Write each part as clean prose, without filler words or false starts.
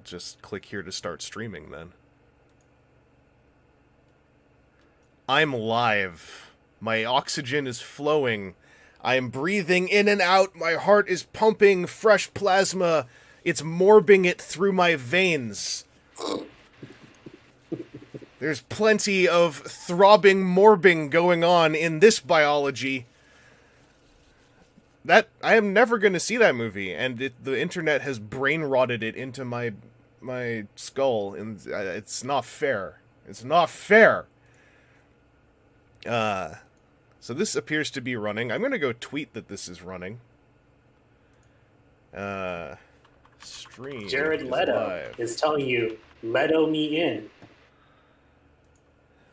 just click here to start streaming then. I'm live. My oxygen is flowing. I am breathing in and out. My heart is pumping fresh plasma. It's morbing it through my veins. There's plenty of throbbing morbing going on in this biology. That I am never going to see that movie, and the internet has brain rotted it into my skull, and it's not fair. It's not fair. So this appears to be running. I'm going to go tweet that this is running. Stream. Jared Leto is telling you, Leto me in.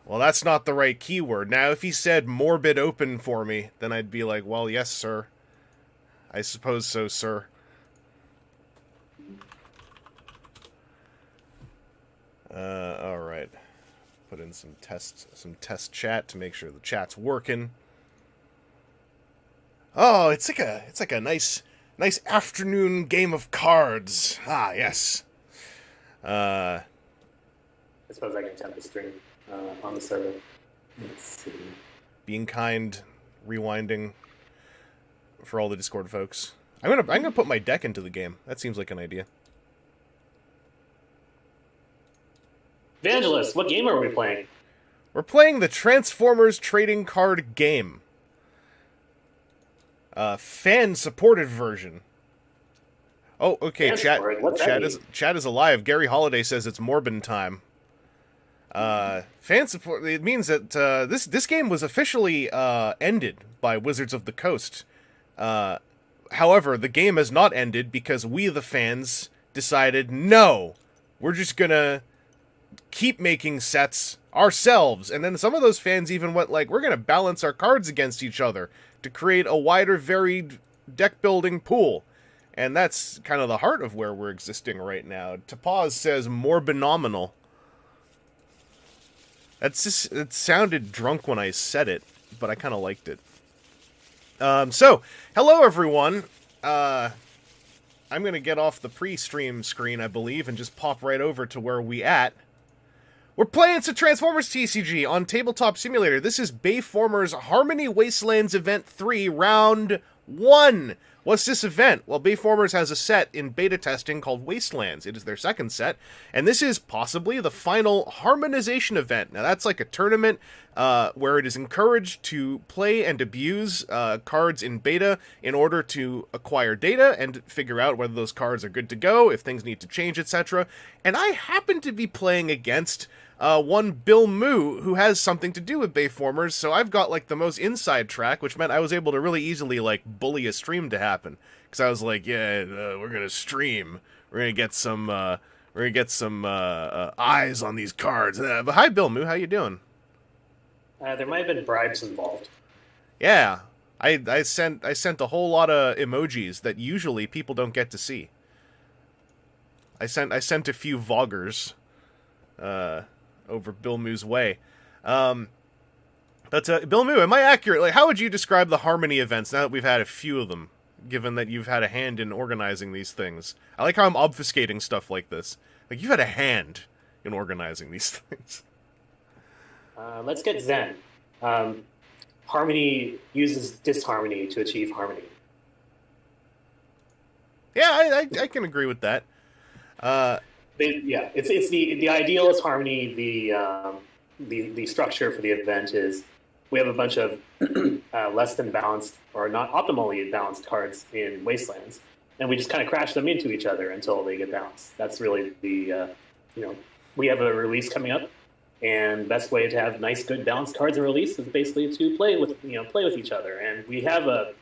Well, that's not the right keyword. Now, if he said morbid open for me, then I'd be like, well, yes, sir. I suppose so, sir. Alright. Put in some test chat to make sure the chat's working. Oh, it's like a nice afternoon game of cards. Ah, yes. I suppose I can attempt to stream on the server. Let's see. Being kind, rewinding for all the Discord folks. I'm gonna put my deck into the game. That seems like an idea. Evangelist, what game are we playing? We're playing the Transformers trading card game. Fan-supported version. Oh, okay, chat is alive. Gary Holiday says it's Morbin time. Fan support, it means that this game was officially ended by Wizards of the Coast. However, the game has not ended because we, the fans, decided, no, we're just gonna keep making sets ourselves. And then some of those fans even went like, we're gonna balance our cards against each other to create a wider, varied deck-building pool. And that's kind of the heart of where we're existing right now. Tapaz says, more benominal. It sounded drunk when I said it, but I kind of liked it. So, hello everyone. I'm going to get off the pre-stream screen, I believe, and just pop right over to where we at. We're playing some Transformers TCG on Tabletop Simulator. This is Bayformers Harmony Wastelands Event 3, Round 1. What's this event? Well, Bayformers has a set in beta testing called Wastelands. It is their second set, and this is possibly the final harmonization event. Now, that's like a tournament where it is encouraged to play and abuse cards in beta in order to acquire data and figure out whether those cards are good to go, if things need to change, etc. And I happen to be playing against one Billmoo, who has something to do with Bayformers, so I've got, like, the most inside track, which meant I was able to really easily, like, bully a stream to happen. Because I was like, yeah, we're gonna stream. We're gonna get some eyes on these cards. But hi, Billmoo, how you doing? There might have been bribes involved. Yeah, I sent a whole lot of emojis that usually people don't get to see. I sent a few voggers, over Billmoo's way. Billmoo, am I accurate? Like, how would you describe the Harmony events now that we've had a few of them, given that you've had a hand in organizing these things? I like how I'm obfuscating stuff like this. Like, you've had a hand in organizing these things. Let's get Zen. Harmony uses disharmony to achieve harmony. Yeah, I can agree with that. Yeah, it's the ideal is harmony. The structure for the event is we have a bunch of less than balanced or not optimally balanced cards in Wastelands, and we just kind of crash them into each other until they get balanced. That's really the we have a release coming up, and best way to have nice, good, balanced cards in release is basically to play with each other. And we have a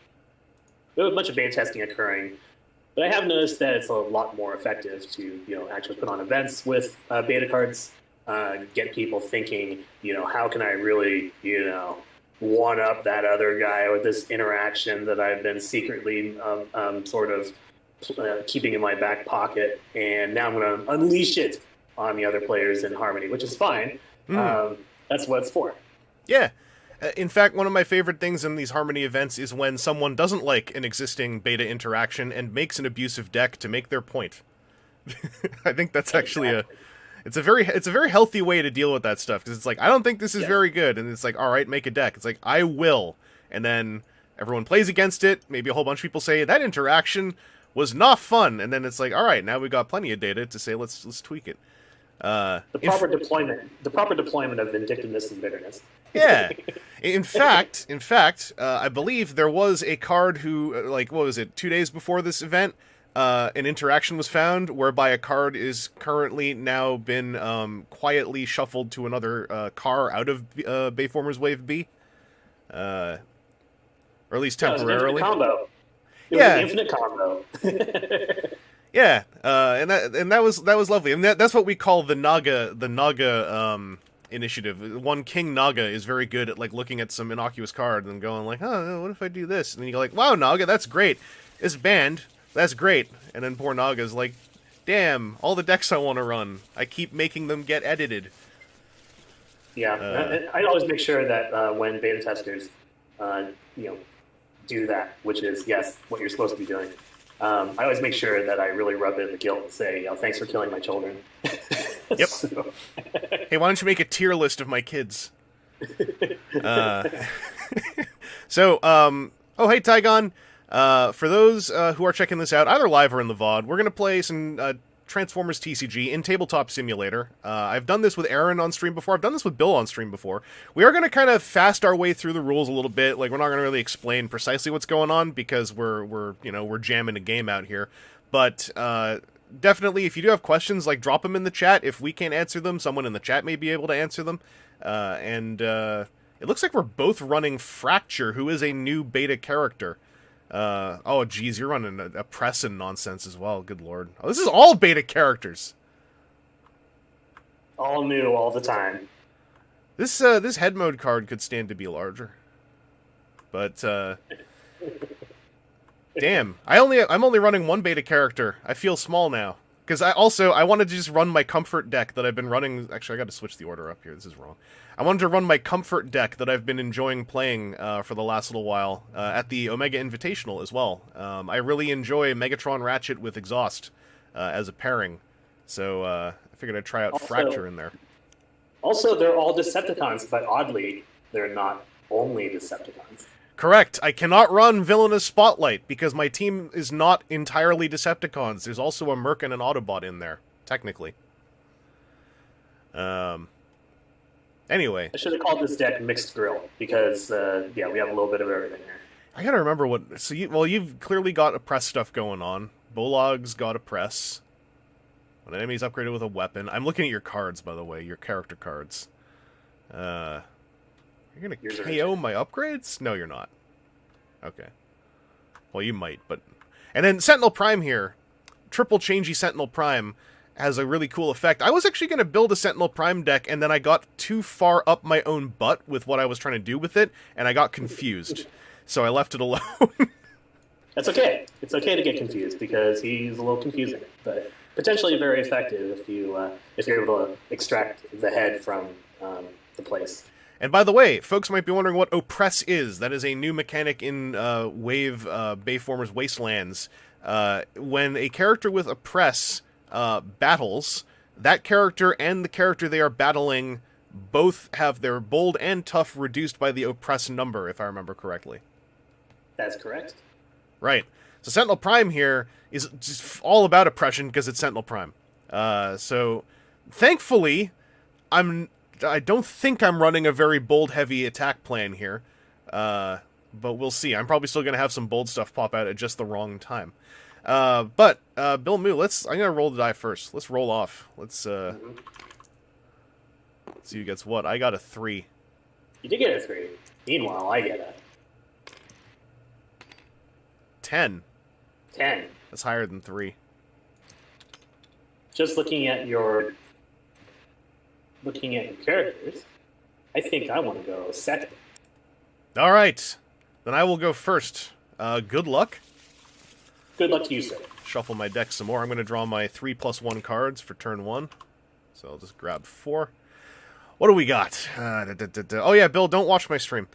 bunch of beta testing occurring. But I have noticed that it's a lot more effective to, actually put on events with beta cards, get people thinking, how can I really, one up that other guy with this interaction that I've been secretly sort of keeping in my back pocket, and now I'm going to unleash it on the other players in Harmony, which is fine. That's what it's for. Yeah. In fact, one of my favorite things in these Harmony events is when someone doesn't like an existing beta interaction and makes an abusive deck to make their point. I think that's actually it's a very healthy way to deal with that stuff, because it's like, I don't think this is very good, and it's like, all right, make a deck. It's like, I will, and then everyone plays against it. Maybe a whole bunch of people say that interaction was not fun, and then it's like, all right, now we got plenty of data to say let's tweak it. The proper deployment of vindictiveness and bitterness. Yeah. In fact, I believe there was a card who, like, what was it, 2 days before this event, an interaction was found whereby a card is currently now been quietly shuffled to another car out of Bayformers Wave B. Or at least temporarily. It was an infinite combo. Yeah, and that was lovely, and that's what we call the Naga initiative. One King Naga is very good at like looking at some innocuous card and going like, oh, what if I do this? And then you go like, wow, Naga, that's great. It's banned, that's great. And then poor Naga's like, damn, all the decks I want to run, I keep making them get edited. Yeah, I always make sure that when beta testers, do that, which is yes, what you're supposed to be doing. I always make sure that I really rub in the guilt and say, thanks for killing my children. Yep. Hey, why don't you make a tier list of my kids? Oh, hey, Tygon. For those who are checking this out, either live or in the VOD, we're going to play some Transformers TCG in Tabletop Simulator. I've done this with Aaron on stream before. I've done this with Bill on stream before. We are going to kind of fast our way through the rules a little bit. Like, we're not going to really explain precisely what's going on because we're jamming a game out here. But definitely, if you do have questions, like, drop them in the chat. If we can't answer them, someone in the chat may be able to answer them. It looks like we're both running Fracture, who is a new beta character. Oh, geez, you're running a press and nonsense as well. Good lord. Oh, this is all beta characters. All new, all the time. This head mode card could stand to be larger. But, damn. I'm only running one beta character. I feel small now. Because I wanted to just run my comfort deck that I've been running. Actually, I got to switch the order up here. This is wrong. I wanted to run my comfort deck that I've been enjoying playing for the last little while at the Omega Invitational as well. I really enjoy Megatron Ratchet with Exhaust as a pairing. So I figured I'd try out Fracture in there. Also, they're all Decepticons, but oddly, they're not only Decepticons. Correct. I cannot run Villainous Spotlight because my team is not entirely Decepticons. There's also a Merc and an Autobot in there, technically. Anyway. I should have called this deck Mixed Grill because, we have a little bit of everything here. I gotta remember what... So, you've clearly got a press stuff going on. Bolog's got a press. When an enemy's upgraded with a weapon. I'm looking at your cards, by the way, your character cards. You're gonna KO my upgrades? No, you're not. Okay. Well, you might, but... And then Sentinel Prime here. Triple changey Sentinel Prime has a really cool effect. I was actually going to build a Sentinel Prime deck, and then I got too far up my own butt with what I was trying to do with it, and I got confused. So I left it alone. That's okay. It's okay to get confused, because he's a little confusing, but potentially very effective if you're able to extract the head from the place. And by the way, folks might be wondering what Oppress is. That is a new mechanic in Wave Bayformers Wastelands. When a character with Oppress battles, that character and the character they are battling both have their bold and tough reduced by the Oppress number, if I remember correctly. That's correct. Right. So Sentinel Prime here is just all about oppression because it's Sentinel Prime. So thankfully, I don't think I'm running a very bold, heavy attack plan here, but we'll see. I'm probably still going to have some bold stuff pop out at just the wrong time. But Billmoo, I'm going to roll the die first. Let's roll off. Let's see who gets what. I got a 3. You did get a 3. Meanwhile, I get a 10. 10. That's higher than 3. Just looking at your characters, I think I want to go second. All right. Then I will go first. Good luck. Good luck to you, sir. Shuffle my deck some more. I'm going to draw my 3+1 cards for turn 1. So I'll just grab 4. What do we got? Oh yeah, Bill, don't watch my stream.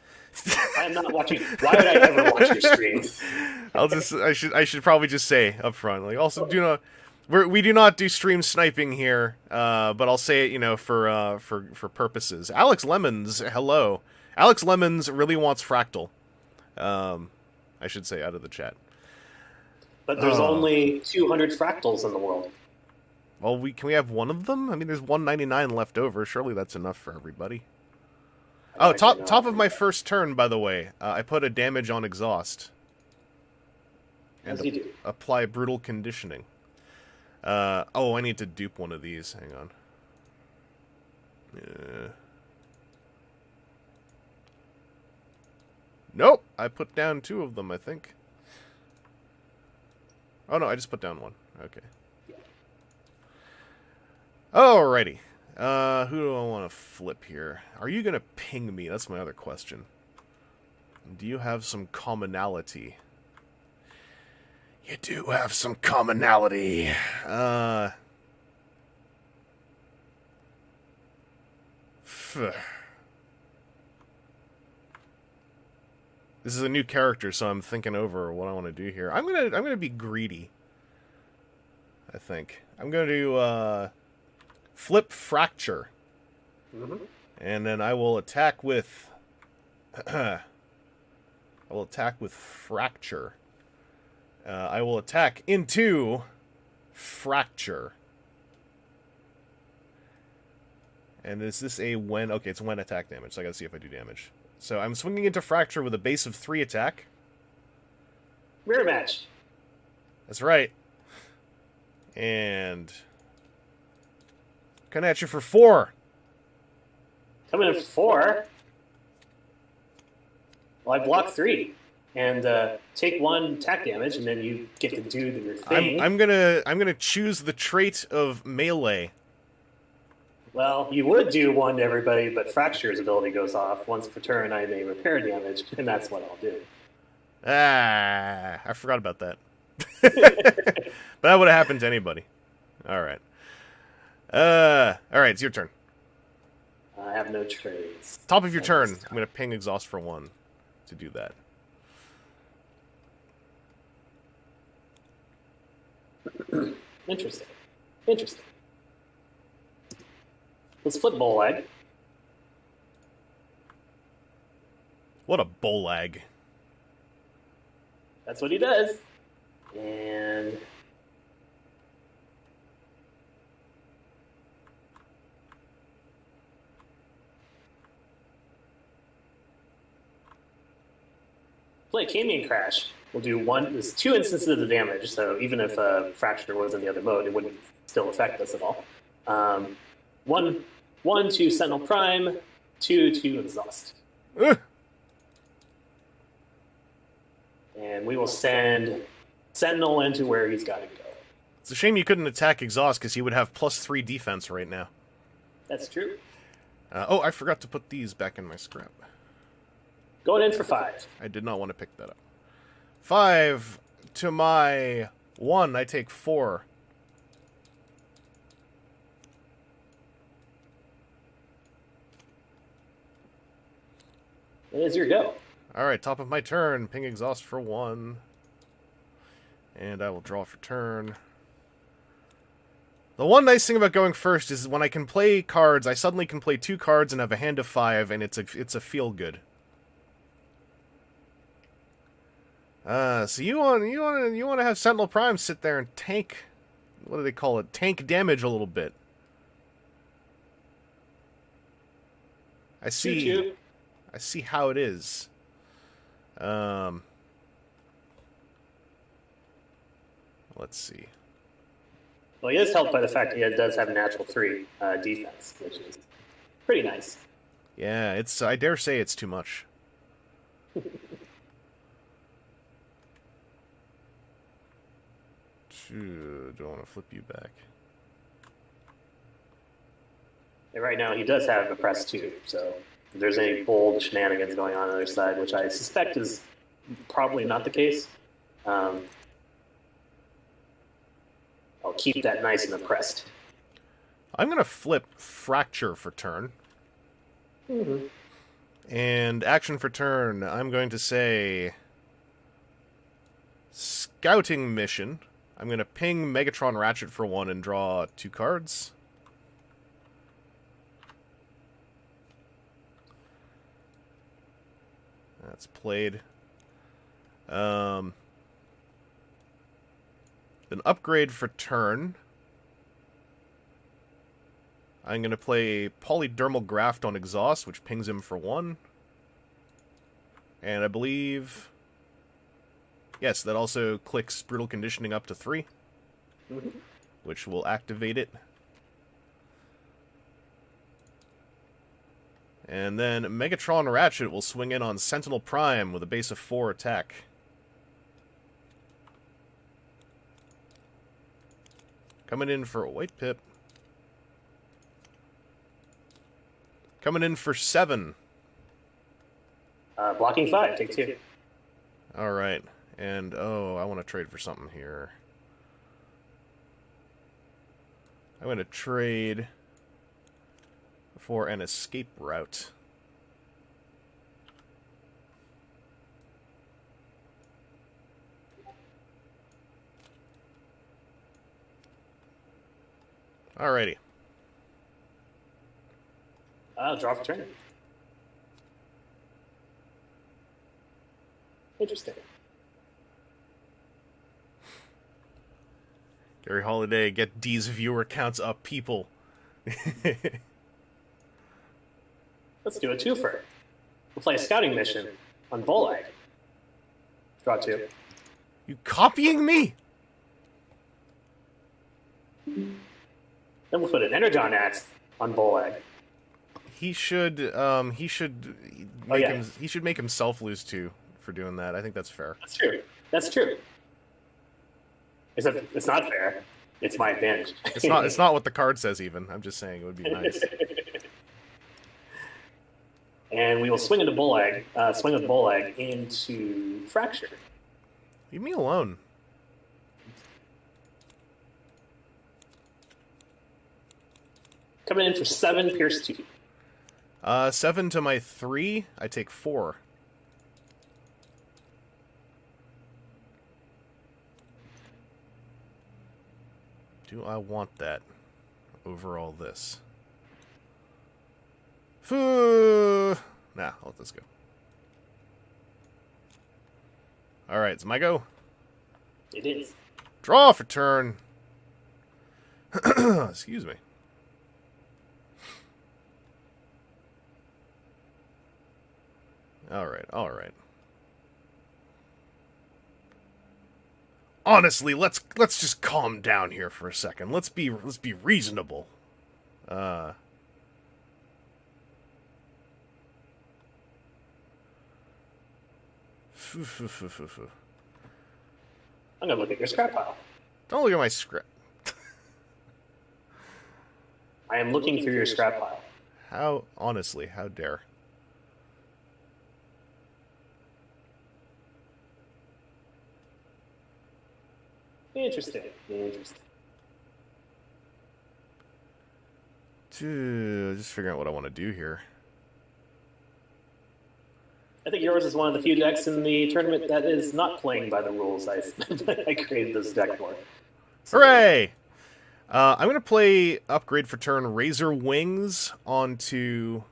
I'm not watching. Why would I ever watch your stream? I should probably just say up front. Like, also, We do not do stream sniping here, but I'll say it, for purposes. Alex Lemons, hello. Alex Lemons really wants Fractal. I should say out of the chat. But there's only 200 fractals in the world. Well, can we have one of them? I mean, there's 199 left over. Surely that's enough for everybody. Oh, top of my first turn, by the way, I put a damage on exhaust. As you do. Apply brutal conditioning. I need to dupe one of these. Hang on. Nope, I put down 2 of them, I think. Oh, no, I just put down 1. Okay. Alrighty. Who do I want to flip here? Are you going to ping me? That's my other question. Do you have some commonality? You do have some commonality. This is a new character, so I'm thinking over what I want to do here. I'm gonna be greedy. I think I'm going to flip Fracture, and then I will attack with. I will attack with Fracture. I will attack into Fracture. And is this a when? Okay, it's when attack damage, so I gotta see if I do damage. So I'm swinging into Fracture with a base of 3 attack. Mirror match. That's right. And coming at you for 4. Coming in for 4. Well, I block 3 and take 1 attack damage, and then you get to do your thing. I'm gonna choose the trait of melee. Well, you would do 1 to everybody, but Fracture's ability goes off. Once per turn, I may repair damage, and that's what I'll do. I forgot about that. But that would have happened to anybody. Alright. Alright, it's your turn. I have no trades. Top of your turn, I'm going to ping Exhaust for 1 to do that. Interesting. Interesting. Let's flip Bolag. What a Bolag. That's what he does. And play Camion Crash. We'll do 1. There's 2 instances of the damage, so even if Fracture was in the other mode, it wouldn't still affect us at all. 1 to Sentinel Prime, 2 to Exhaust. And we will send Sentinel into where he's got to go. It's a shame you couldn't attack Exhaust, because he would have +3 defense right now. That's true. I forgot to put these back in my scrap. Going in for 5. I did not want to pick that up. 5 to my 1, I take 4. It is your go. Alright, top of my turn, ping Exhaust for 1. And I will draw for turn. The one nice thing about going first is when I can play cards, I suddenly can play 2 cards and have a hand of 5, and it's a feel-good. So you want to have Sentinel Prime sit there and tank, what do they call it? Tank damage a little bit. I see. I see how it is. Let's see. Well, he is helped by the fact that he does have natural 3 defense, which is pretty nice. Yeah, I dare say it's too much. Do I want to flip you back? And right now, he does have a press 2, so if there's any bold shenanigans going on the other side, which I suspect is probably not the case, I'll keep that nice and oppressed. I'm going to flip Fracture for turn. And action for turn, I'm going to say Scouting Mission. I'm going to ping Megatron Ratchet for 1 and draw 2 cards. That's played. An upgrade for turn. I'm going to play Polydermal Graft on Exhaust, which pings him for 1. And I believe... Yes, that also clicks Brutal Conditioning up to 3. Which will activate it. And then Megatron Ratchet will swing in on Sentinel Prime with a base of 4 attack. Coming in for a White Pip. Coming in for 7. Blocking 5, take 2. Alright. And, oh, I want to trade for something here. I'm going to trade for an escape route. Alrighty. Draw for turn. Interesting. Gary Holiday, get D's viewer counts up, people. Let's do a twofer. We'll play a scouting mission on Bolag. Draw 2. You copying me? Then we'll put an Energon Axe on Bolag. He should make himself lose 2 for doing that. I think that's fair. That's true. That's true. Except it's not fair. It's my advantage. It's not what the card says even. I'm just saying it would be nice. And we will swing into Bolag, swing with Bolag into Fracture. Leave me alone. Coming in for 7, Pierce 2. 7 to my 3. I take 4. Do I want that over all this? Nah, I'll let this go. Alright, it's my go. It is. Draw for turn. Excuse me. Alright. Honestly, let's just calm down here for a second. Let's be reasonable. I'm gonna look at your scrap pile. Don't look at my scrap. I am looking through your scrap pile. Honestly, how dare. Interesting. Just figuring out what I want to do here. I think yours is one of the few decks in the tournament that is not playing by the rules I created this deck for. Hooray! I'm going to play upgrade for turn Razor Wings onto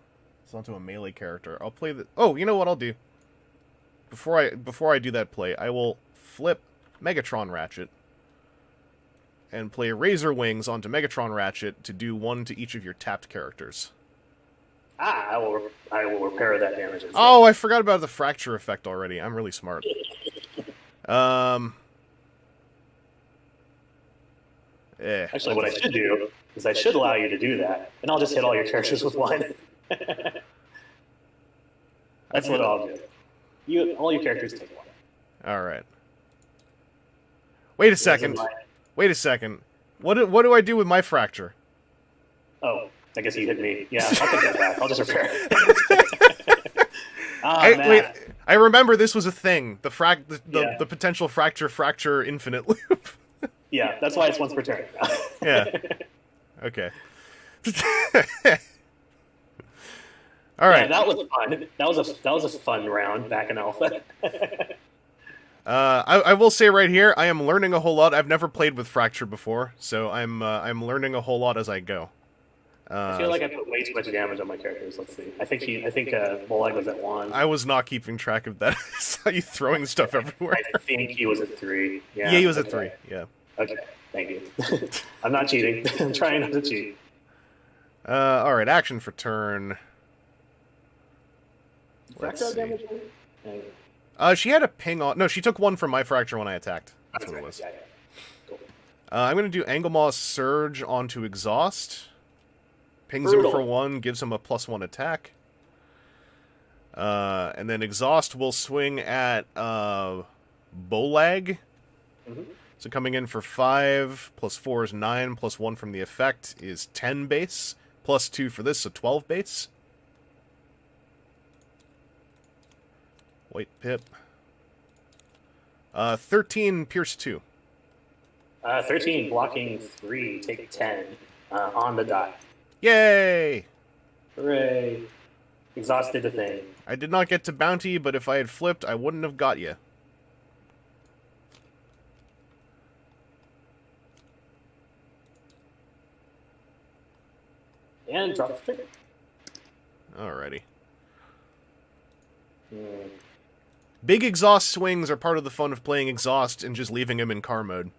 a melee character. I'll play the... Oh, you know what I'll do? Before I do that play, I will flip Megatron Ratchet and play Razor Wings onto Megatron Ratchet to do 1 to each of your tapped characters. I will repair that damage. Oh, I forgot about the fracture effect already. I'm really smart. Actually, what I should do is I should allow you to do that, and I'll just hit all your characters with 1. That's what I'll do. All your characters take 1. All right. Wait a second. What do I do with my fracture? Oh, I guess you hit me. Yeah, I'll take that back. I'll just repair it. Wait, I remember this was a thing. The potential fracture infinite loop. Yeah, that's why it's once per turn. Yeah. Okay. All right. Yeah, that was fun. That was a fun round back in Alpha. I will say right here, I am learning a whole lot. I've never played with Fracture before, so I'm learning a whole lot as I go. I feel like I put way too much damage on my characters. Let's see. I think Molag was at 1. I was not keeping track of that. I saw you throwing stuff everywhere. I think he was at 3. Yeah, he was at 3. Yeah. Okay, thank you. I'm not cheating. I'm trying not to cheat. All right, action for turn. Fracture damage? She had a ping on. No, she took 1 from my fracture when I attacked. That's what it was. Yeah. Cool. I'm going to do Anglemoss Surge onto Exhaust. Pings Brutal. him for 1, gives him a +1 attack. And then Exhaust will swing at Bolag. Mm-hmm. So coming in for 5, +4 is 9, +1 from the effect is 10 base, +2 for this, so 12 base. White Pip. 13, Pierce 2. 13, blocking 3, take 10 on the die. Yay! Hooray. Exhausted the thing. I did not get to Bounty, but if I had flipped, I wouldn't have got you. And drop the trigger. Alrighty. Mm. Big exhaust swings are part of the fun of playing exhaust and just leaving him in car mode.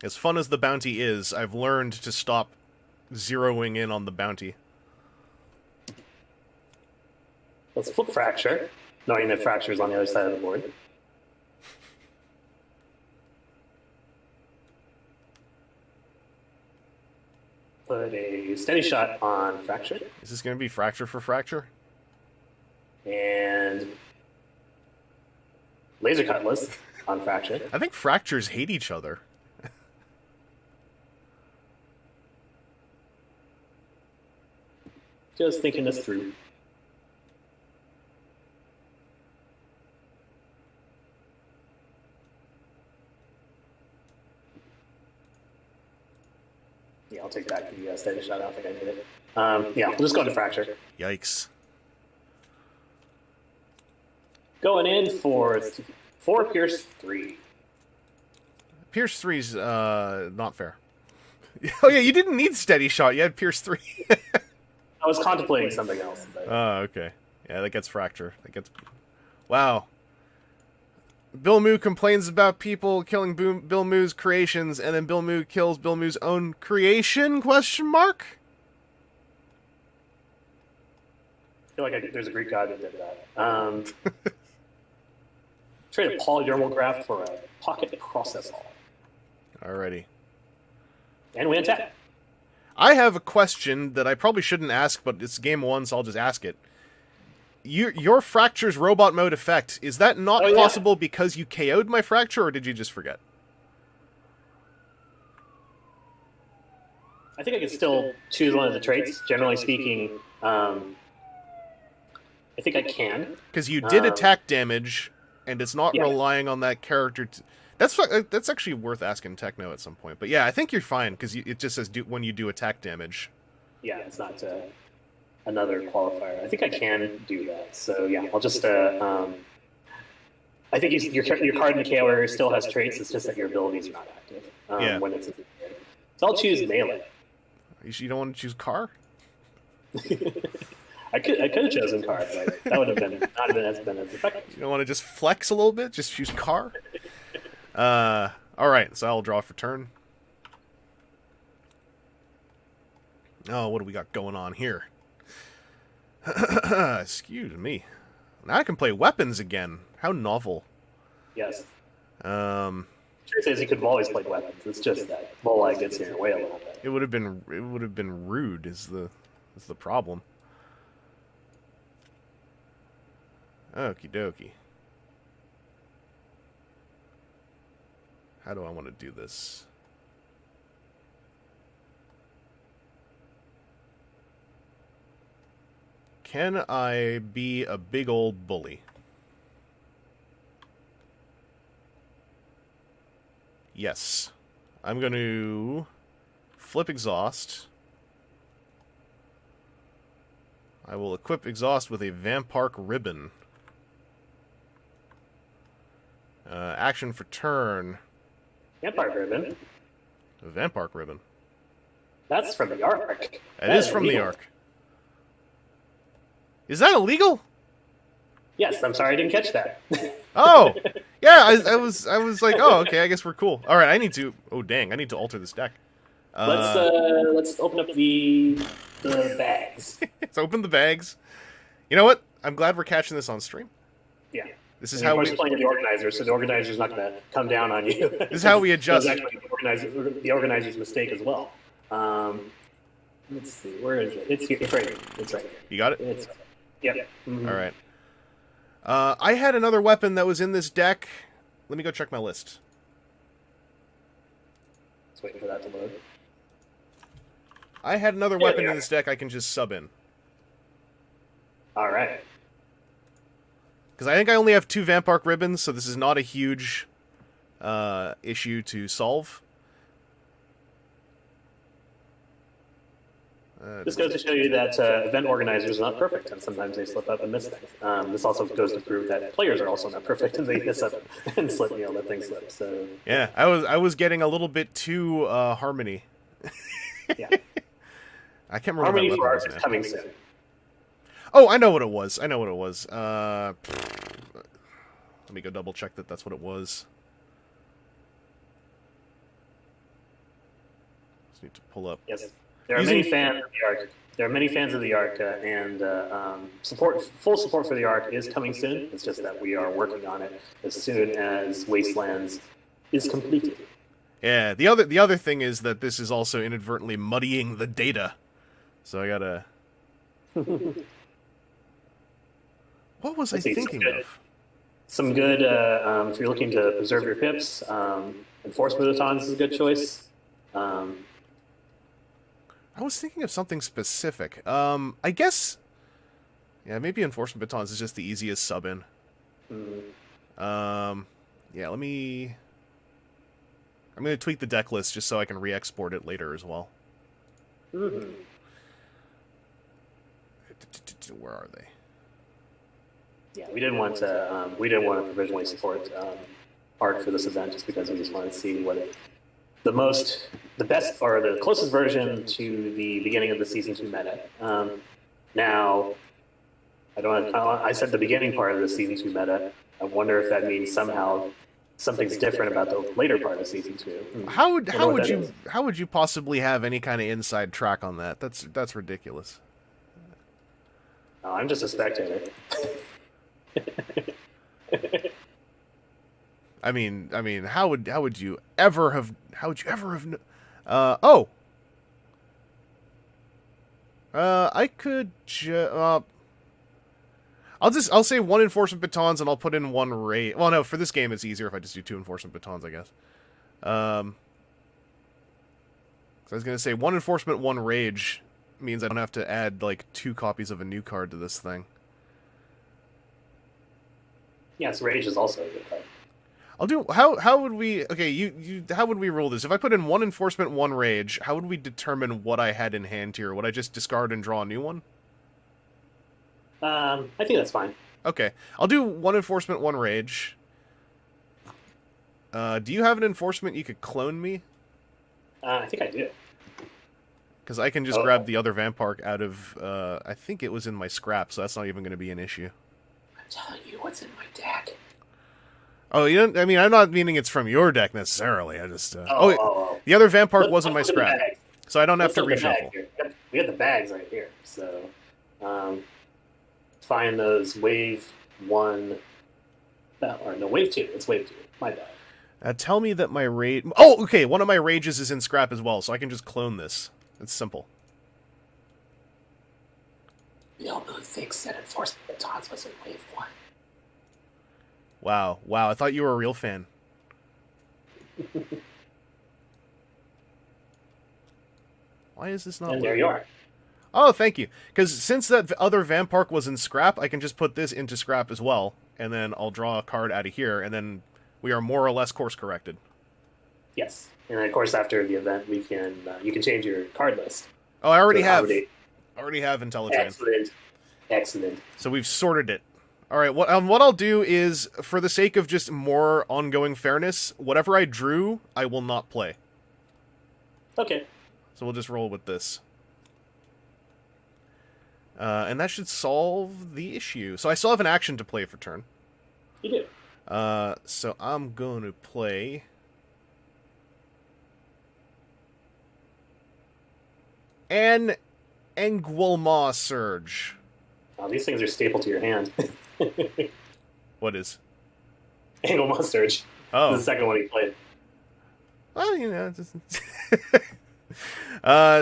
As fun as the bounty is, I've learned to stop zeroing in on the bounty. Let's flip Fracture, knowing that Fracture is on the other side of the board. Put a Steady Shot on Fracture. Is this going to be Fracture for Fracture? And Laser Cutlass on Fracture. I think Fractures hate each other. Just thinking this through. Yeah, I'll take back the Steady Shot. I don't think I need it. Yeah, we'll just go into Fracture. Yikes. Going in for 4 Pierce 3. Pierce 3's not fair. Oh yeah, you didn't need Steady Shot, you had Pierce 3. I was contemplating something else. But... Oh, okay. Yeah, that gets Fracture. That gets... Wow. Billmoo complains about people killing Billmoo's creations, and then Billmoo kills Billmoo's own creation? Question mark? I feel like there's a Greek god that did that. Trade a polydermal graft for a pocket processor. Alrighty. And we attack. I have a question that I probably shouldn't ask, but it's game 1, so I'll just ask it. Your Fracture's robot mode effect, is that not possible because you KO'd my Fracture, or did you just forget? I think I can still choose one of the traits. Generally speaking, I think I can. Because you did attack damage, and it's not relying on that character to... That's actually worth asking Techno at some point. But yeah, I think you're fine, because it just says when you do attack damage. Yeah, it's not another qualifier. I think I can do that. So yeah, I'll just... I think your card in the KO area still has traits, it's just that your abilities are not active when it's in the game. So I'll choose Melee. You don't want to choose Car? I could have chosen Car, but that would have been not been as effective. You don't want to just flex a little bit? Just choose Car? Alright, so I'll draw for turn. Oh, what do we got going on here? Excuse me. Now I can play weapons again. How novel. Yes. Truth is, he could have always played weapons. It's just that Molag gets in your way a little bit. It would have been rude. Is the problem? Okie dokie. How do I want to do this? Can I be a big old bully? Yes. I'm going to flip Exhaust I will equip Exhaust with a Vampark Ribbon. Action for turn. Vampark Ribbon? A Vampark Ribbon. That's from the Ark. That is from the Ark. Is that illegal? Yes, I'm sorry I didn't catch that. Oh! Yeah, I was like, oh, okay, I guess we're cool. Alright, I need to... Oh, dang, I need to alter this deck. Let's open up the bags. Let's open the bags. You know what? I'm glad we're catching this on stream. Yeah. This is and how we're playing the organizer, so the organizer's not going to come down on you. This is how we adjust. It's actually the organizer's mistake as well. Let's see, where is it? It's here. It's right here. It's right here. You got it? It's yep. Mm-hmm. All right. I had another weapon that was in this deck. Let me go check my list. Just waiting for that to load. I had another weapon in this deck I can just sub in. All right. Because I think I only have 2 Vampark Ribbons, so this is not a huge issue to solve. This goes to show you that event organizers are not perfect, and sometimes they slip up and miss things. This also goes to prove that players are also not perfect, and they miss up and slip, let things slip. So yeah, I was getting a little bit too Harmony. Yeah, I can't remember. Harmony for Art is coming soon. Oh, I know what it was. Let me go double check that that's what it was. Just need to pull up. Yes. There are many fans of the Ark. There are many fans of the Ark, and full support for the Ark is coming soon. It's just that we are working on it as soon as Wastelands is completed. Yeah. The other thing is that this is also inadvertently muddying the data, so I gotta. What was I thinking of? Some good. If you're looking to preserve your pips, Enforcement Batons is a good choice. I was thinking of something specific. I guess... Yeah, maybe Enforcement Batons is just the easiest sub-in. Yeah, let me... I'm going to tweak the deck list just so I can re-export it later as well. Mm-hmm. Where are they? Yeah, we didn't want to provisionally support Ark for this event just because we just wanted to see what the best, or the closest version to the beginning of the Season 2 meta. Now, I said the beginning part of the Season 2 meta. I wonder if that means somehow something's different about the later part of Season 2. How would you possibly have any kind of inside track on that? That's ridiculous. Oh, I'm just a spectator. I mean, how would you ever have I could I'll say 1 Enforcement Batons and I'll put in 1 Rage. Well, no, for this game it's easier if I just do 2 Enforcement Batons, I guess. So I was gonna say 1 Enforcement, 1 Rage means I don't have to add like 2 copies of a new card to this thing. Yes, Rage is also a good card. I'll do how would we how would we rule this? If I put in 1 Enforcement, 1 Rage, how would we determine what I had in hand here? Would I just discard and draw a new one? I think that's fine. Okay. I'll do 1 Enforcement, 1 Rage. Do you have an Enforcement you could clone me? I think I do. Because I can just grab the other Vampark out of I think it was in my scrap, so that's not even going to be an issue. I'm telling you what's in my deck. Oh, you don't, I mean, I'm not meaning it's from your deck necessarily. I just... the other Vampark was in my scrap, so I don't have to reshuffle. We have the bags right here, so... find those Wave 1... or no, Wave 2. It's Wave 2. My bad. Tell me that my rage... Oh, okay, one of my rages is in scrap as well, so I can just clone this. It's simple. Billmoo thinks that Enforcement Batons was in Wave 1. Wow, I thought you were a real fan. Why is this not... And there you are. Oh, thank you. Because since that other Vampark was in scrap, I can just put this into scrap as well, and then I'll draw a card out of here, and then we are more or less course-corrected. Yes. And of course, after the event, you can change your card list. Oh, I already have Intellitrain. Excellent. Excellent. So we've sorted it. All right, what I'll do is, for the sake of just more ongoing fairness, whatever I drew, I will not play. Okay. So we'll just roll with this. And that should solve the issue. So I still have an action to play for turn. You do. So I'm going to play... an Engwalmaw Surge. Oh, these things are staple to your hand. What is? Angle Surge. Oh. The second one he played. Well, you know. Just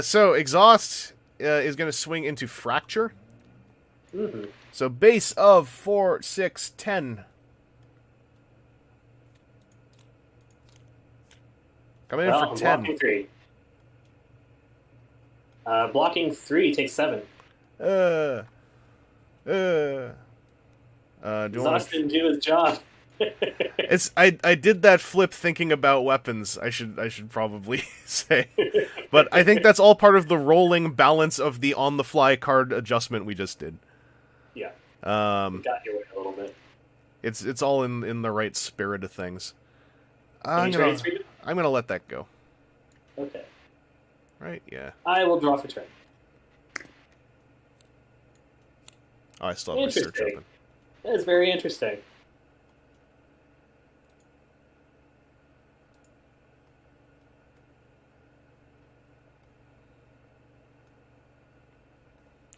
so Exhaust is going to swing into Fracture. Mm-hmm. So base of 4, 6, 10. Coming in for 10. Blocking 3. Blocking 3 takes 7. Do Exhaust didn't do his job. I did that flip thinking about weapons. I should probably say, but I think that's all part of the rolling balance of the on the fly card adjustment we just did. Yeah. Got your way a little bit. It's all in the right spirit of things. Any trades for you? I'm gonna let that go. Okay. Right? Yeah. I will draw for turn. Oh, I still have research Interesting. open. That is very interesting.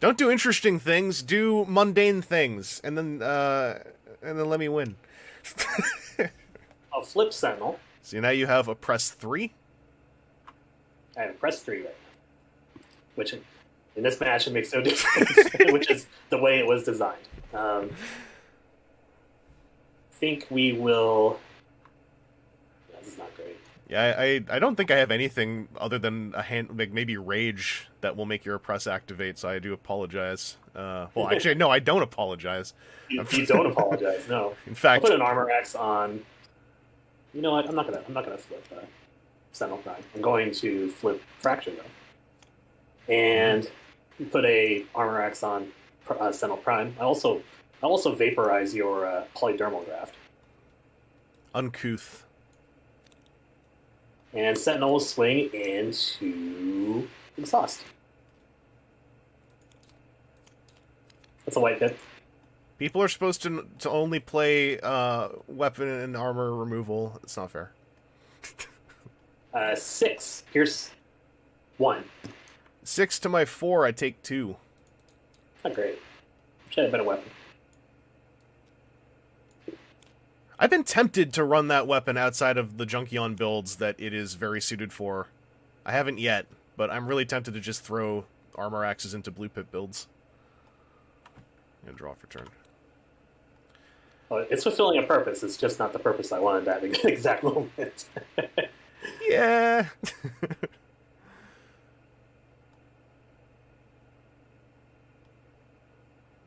Don't do interesting things. Do mundane things, and then let me win. I'll flip Sentinel. So now you have a press 3. I have press 3 right now. Which, in this match, it makes no difference. Which is the way it was designed. I think we will... Yeah, this is not great. Yeah, I don't think I have anything other than a hand, like maybe Rage that will make your press activate. So I do apologize. Well, actually, no, I don't apologize. You don't apologize. No. In fact, I'll put an Armor X on. You know what? I'm not gonna flip Sentinel Prime. I'm going to flip Fracture though, and put a Armor X on Sentinel Prime. I also vaporize your Polydermal Graft. Uncouth. And Sentinel will swing into Exhaust. That's a white pip. People are supposed to only play weapon and armor removal. It's not fair. 6. Here's 1. 6 to my 4. I take 2. Not great. Should have been a weapon. I've been tempted to run that weapon outside of the Junkion builds that it is very suited for. I haven't yet, but I'm really tempted to just throw armor axes into blue pit builds. I'm gonna draw for turn. Well, it's fulfilling a purpose. It's just not the purpose I wanted at that exact moment. Yeah.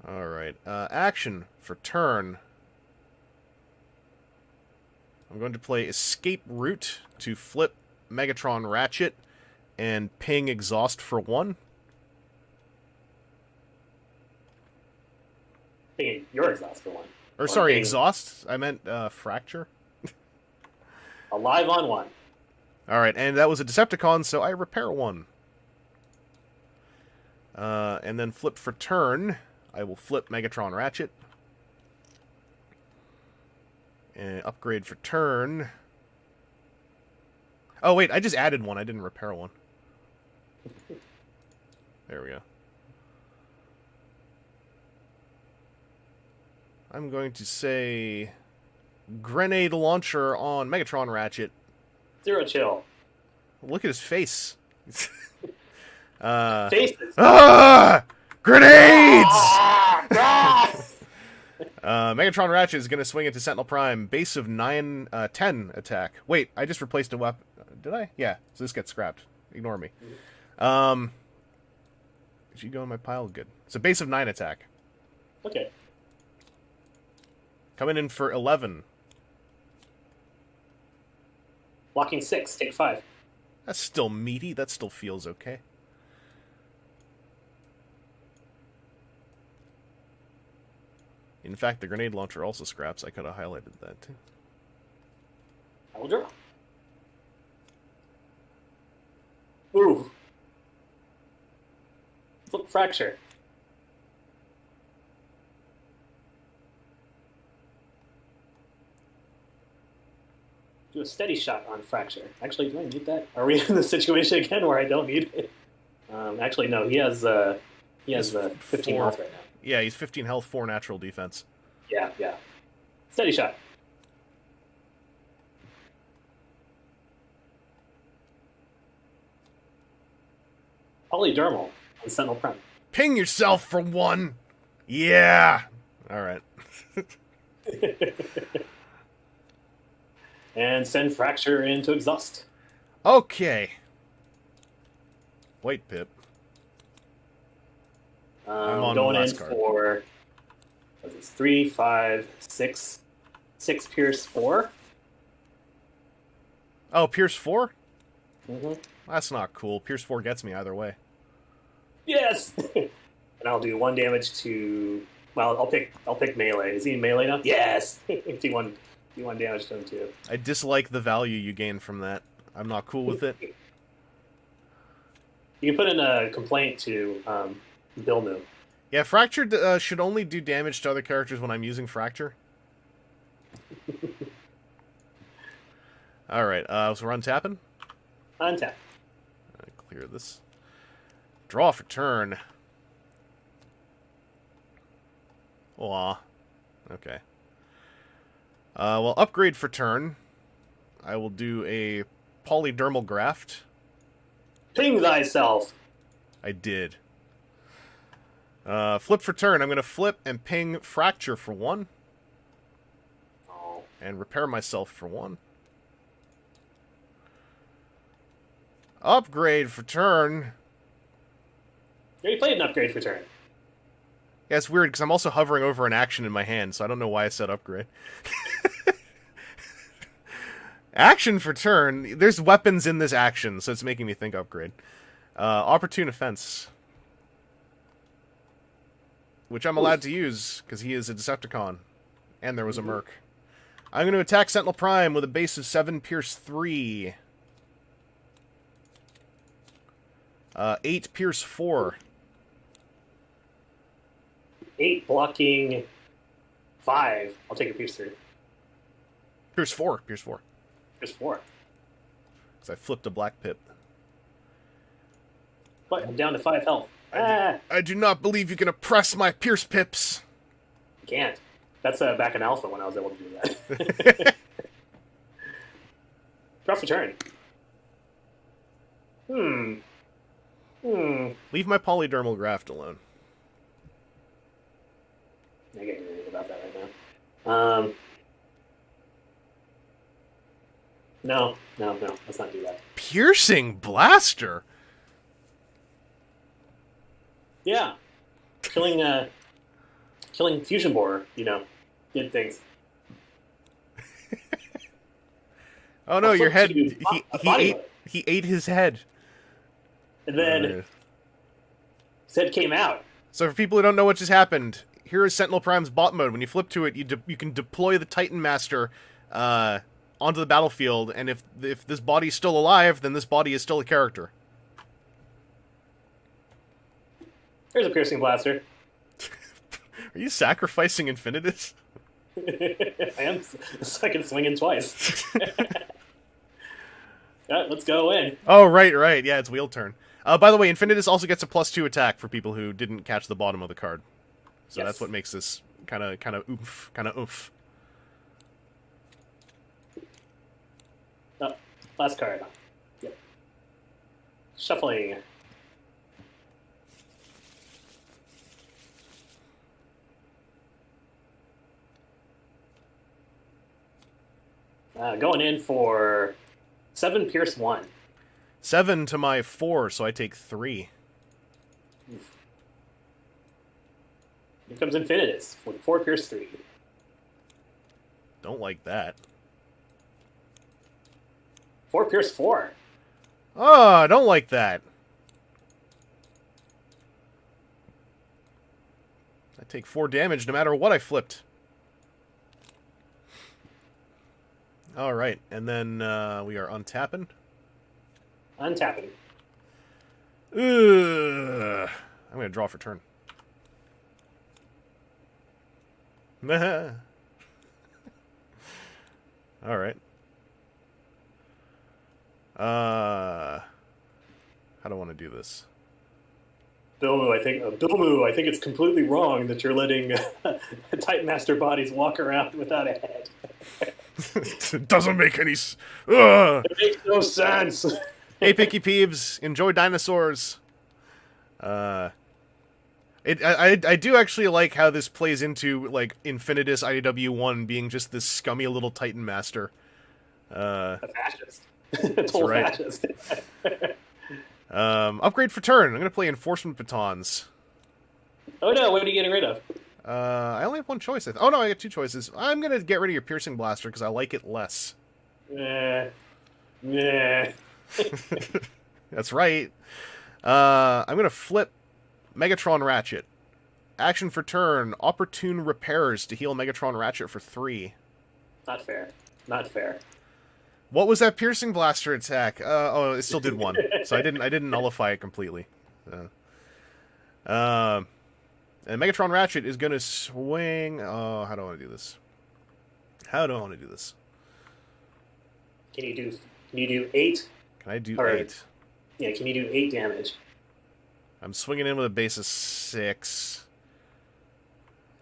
All right. Action for turn. I'm going to play Escape Route to flip Megatron Ratchet and ping Exhaust for 1. Thinking your Exhaust for 1. Or sorry, Exhaust? I meant Fracture. Alive on 1. Alright, and that was a Decepticon, so I repair 1. And then flip for turn. I will flip Megatron Ratchet. And upgrade for turn. Oh, wait, I just added 1. I didn't repair 1. There we go. I'm going to say Grenade Launcher on Megatron Ratchet. 0 chill. Look at his face. Faces. Ah! Grenades! Megatron Ratchet is going to swing into Sentinel Prime. Base of 10 attack. Wait, I just replaced a weapon. Did I? Yeah, so this gets scrapped. Ignore me. Did you go in my pile? Good. So base of 9 attack. Okay. Coming in for 11. Blocking 6, take 5. That's still meaty. That still feels okay. In fact, the grenade launcher also scraps. I could have highlighted that, too. I will draw. Ooh. Flip fracture. Do a steady shot on fracture. Actually, do I need that? Are we in the situation again where I don't need it? Actually, no. He has 15 health right now. Yeah, he's 15 health, 4 natural defense. Yeah. Steady shot. Polydermal on Sentinel Prime. Ping yourself for 1! Yeah! Alright. And send fracture into exhaust. Okay. White Pip. I'm on going the in last card. for 3, 5, 6, 6 Pierce 4. Oh, Pierce 4? Mm-hmm. That's not cool. Pierce 4 gets me either way. Yes. And I'll do 1 damage to. Well, I'll pick melee. Is he in melee now? Yes. D1 damage to him too. I dislike the value you gain from that. I'm not cool with it. You can put in a complaint to Billmoo. Yeah, Fracture should only do damage to other characters when I'm using Fracture. Alright, so we're untapping? Untap. Clear this. Draw for turn. Aw. Okay. Well, upgrade for turn. I will do a polydermal graft. Ping thyself. I did. Flip for turn. I'm going to flip and ping Fracture for 1. Oh. And repair myself for 1. Upgrade for turn. You already played an upgrade for turn. Yeah, it's weird, because I'm also hovering over an action in my hand, so I don't know why I said upgrade. Action for turn. There's weapons in this action, so it's making me think upgrade. Opportune Offense. Which I'm allowed to use, because he is a Decepticon. And there was a Merc. I'm going to attack Sentinel Prime with a base of 7, Pierce 3. 8, Pierce 4. 8 blocking 5. I'll take a Pierce 3. Pierce 4. Pierce 4. Pierce 4. Because I flipped a Black Pip. But I'm down to 5 health. I do not believe you can oppress my Pierce Pips. You can't. That's back in Alpha when I was able to do that. Draw for turn. Leave my polydermal graft alone. I can't do anything about that right now. No. Let's not do that. Piercing Blaster? Yeah. Killing Fusion Borer, did things. Oh no, your head. He He ate his head. And then his head came out. So for people who don't know what just happened, here is Sentinel Prime's bot mode. When you flip to it, you can deploy the Titan Master onto the battlefield, and if this body is still alive, then this body is still a character. There's a piercing blaster. Are you sacrificing Infinitus? I am, so I can swing in twice. Yeah, let's go in. Oh, right. Yeah, it's wheel turn. By the way, Infinitus also gets a +2 attack for people who didn't catch the bottom of the card. So that's what makes this kind of oomph. Oh, last card. Yep. Shuffling. Going in for 7 Pierce 1. 7 to my 4, so I take 3. Oof. Here comes Infinitus with 4 Pierce 3. Don't like that. 4 Pierce 4. Oh, I don't like that. take 4 damage no matter what I flipped. Alright, and then we are untapping. Untapping. Ugh. I'm going to draw for turn. Alright. How do I want to do this? Billmoo, I think it's completely wrong that you're letting Titan Master bodies walk around without a head. It doesn't make any... Ugh. It makes no sense. Hey, Picky Peeves, enjoy dinosaurs. I do actually like how this plays into, like, Infinitus IW1 being just this scummy little Titan Master. A fascist. Total right. Fascist. Upgrade for turn. I'm going to play Enforcement Batons. Oh no, what are you getting rid of? I only have one choice. Oh no, I got 2 choices. I'm going to get rid of your Piercing Blaster because I like it less. Nah. That's right. I'm going to flip Megatron Ratchet. Action for turn. Opportune Repairs to heal Megatron Ratchet for 3. Not fair. Not fair. What was that Piercing Blaster attack? Oh, it still did 1. So I didn't nullify it completely. And Megatron Ratchet is going to swing... Oh, how do I want to do this? Can you do 8? Can I do or, 8? Yeah, can you do 8 damage? I'm swinging in with a base of 6.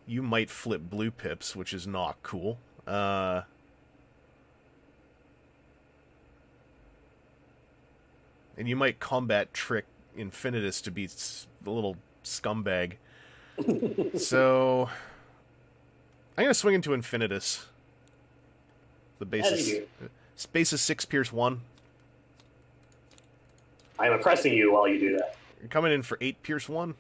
You might flip blue pips, which is not cool. And you might combat trick Infinitus to be a little scumbag. So I'm going to swing into Infinitus. The base is 6, Pierce 1. I'm oppressing you while you do that. You're coming in for 8, Pierce 1.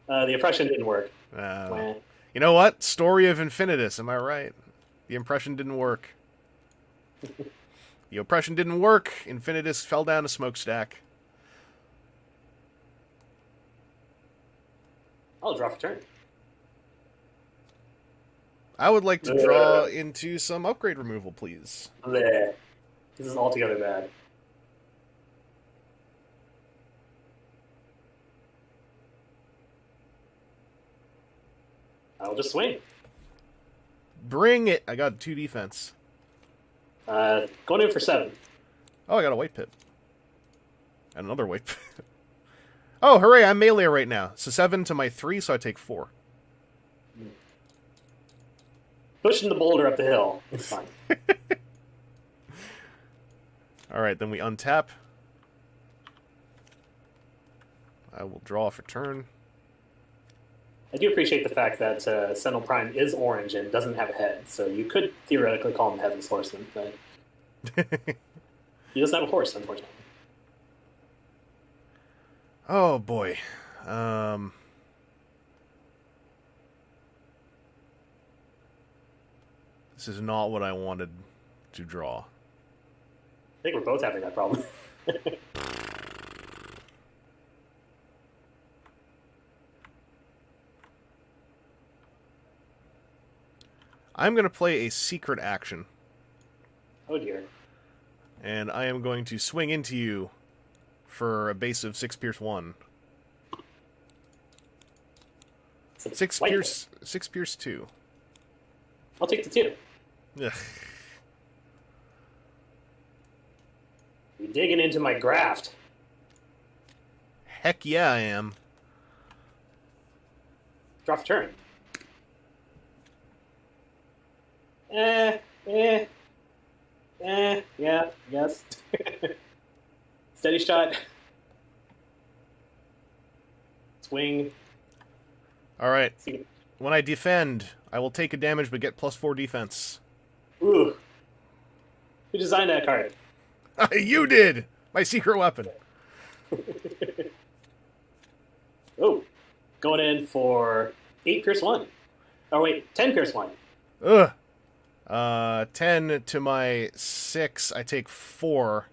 The oppression didn't work. You know what? Story of Infinitus, am I right? The impression didn't work. The oppression didn't work. Infinitus fell down a smokestack. I'll draw for turn. I would like to draw into some upgrade removal, please. Bleh. This is altogether bad. I'll just swing. Bring it! I got 2 defense. Going in for 7. Oh, I got a white pip. And another white pip. Oh, hooray, I'm melee right now. So 7 to my 3, so I take 4. Pushing the boulder up the hill. It's fine. Alright, then we untap. I will draw for turn. I do appreciate the fact that Sentinel Prime is orange and doesn't have a head, so you could theoretically call him Headless Horseman, but he doesn't have a horse, unfortunately. Oh, boy. This is not what I wanted to draw. I think we're both having that problem. I'm going to play a secret action. Oh, dear. And I am going to swing into you for a base of 6 Pierce 1. 6 Pierce 2. I'll take the 2. Ugh. You're digging into my graft. Heck yeah, I am. Draw for turn. Yeah, yes. Steady shot. Swing. Alright. When I defend, I will take a damage but get +4 defense. Ooh. Who designed that card? You did! My secret weapon. Oh. Going in for 8 Pierce 1. Oh, wait. 10 Pierce 1. Ugh. 10 to my 6, I take 4.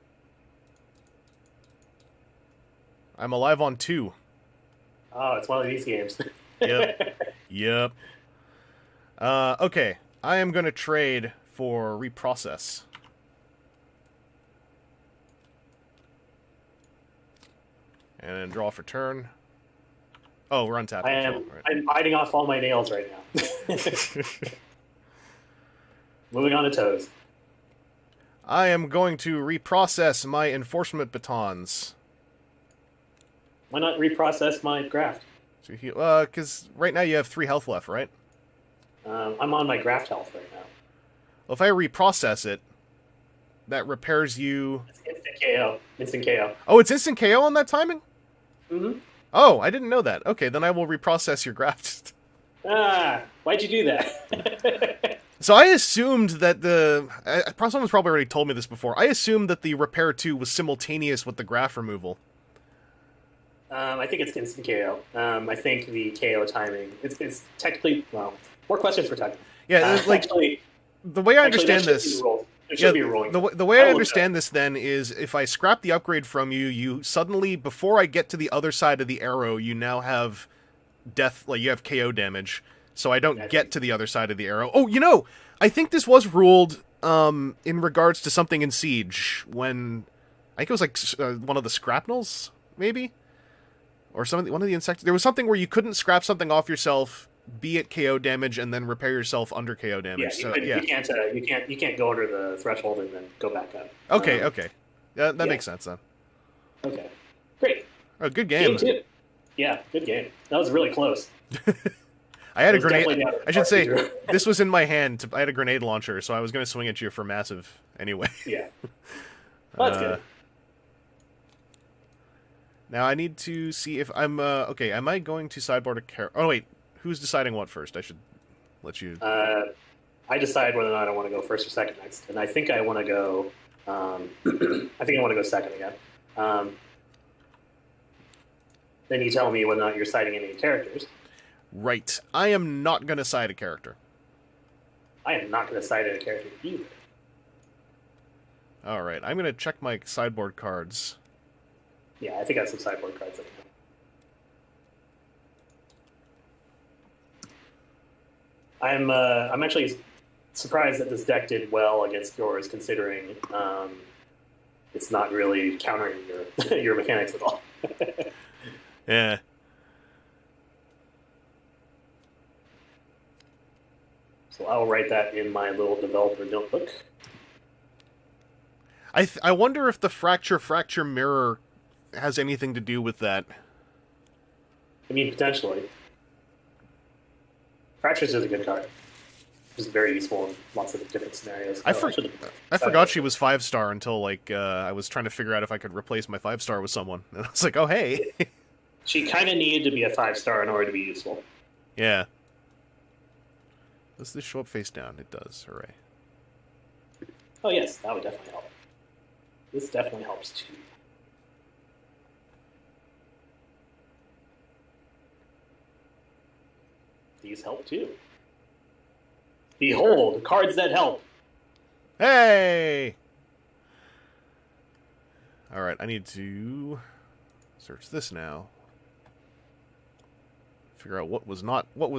I'm alive on 2. Oh, it's one of these games. Yep. Yep. Okay. I am going to trade for reprocess. And then draw for turn. Oh, we're untapped. I'm biting off all my nails right now. Moving on to toes. I am going to reprocess my enforcement batons. Why not reprocess my graft? Because right now you have 3 health left, right? I'm on my graft health right now. Well, if I reprocess it, that repairs you... It's instant KO. Instant KO. Oh, it's instant KO on that timing? Mm-hmm. Oh, I didn't know that. Okay, then I will reprocess your graft. Why'd you do that? So I assumed that someone's probably already told me this before. I assumed that the repair 2 was simultaneous with the graft removal. I think it's instant KO. I think the KO timing, it's technically, well, more questions for Tuck. Yeah, like, actually, the way I understand this... There should be a rolling. The way I understand this, then, is if I scrap the upgrade from you, you suddenly, before I get to the other side of the arrow, you now have death, like, you have KO damage, so I don't get to the other side of the arrow. Oh, you know, I think this was ruled in regards to something in Siege, when, I think it was, like, one of the scrapnels, maybe? Or one of the insects. There was something where you couldn't scrap something off yourself, be it KO damage, and then repair yourself under KO damage. You can't go under the threshold and then go back up. Okay, okay. That makes sense, then. Okay. Great. Oh, good game. Game 2. Yeah, good game. That was really close. I had a grenade. I should say, this was in my hand. I had a grenade launcher, so I was going to swing at you for massive anyway. Yeah. Well, that's good. Now I need to see if I'm... okay, am I going to sideboard a character? Oh, wait. Who's deciding what first? I should let you... I decide whether or not I want to go first or second next. And I think I want to go... I think I want to go second again. Then you tell me whether or not you're siding any characters. Right. I am not going to side a character. I am not going to side a character either. Alright, I'm going to check my sideboard cards. Yeah, I think I have some sideboard cards that can help. I'm actually surprised that this deck did well against yours, considering it's not really countering your mechanics at all. Yeah. So I'll write that in my little developer notebook. I wonder if the fracture mirror has anything to do with that. I mean, potentially. Fractures is a good card. It's very useful in lots of different scenarios. I forgot she was 5-star until, like, I was trying to figure out if I could replace my 5-star with someone. And I was like, oh, hey. She kind of needed to be a 5-star in order to be useful. Yeah. Does this show up face down? It does. Hooray. Oh, yes. That would definitely help. This definitely helps, too. These help, too. Behold, cards that help. Hey! Alright, I need to search this now. Figure out what was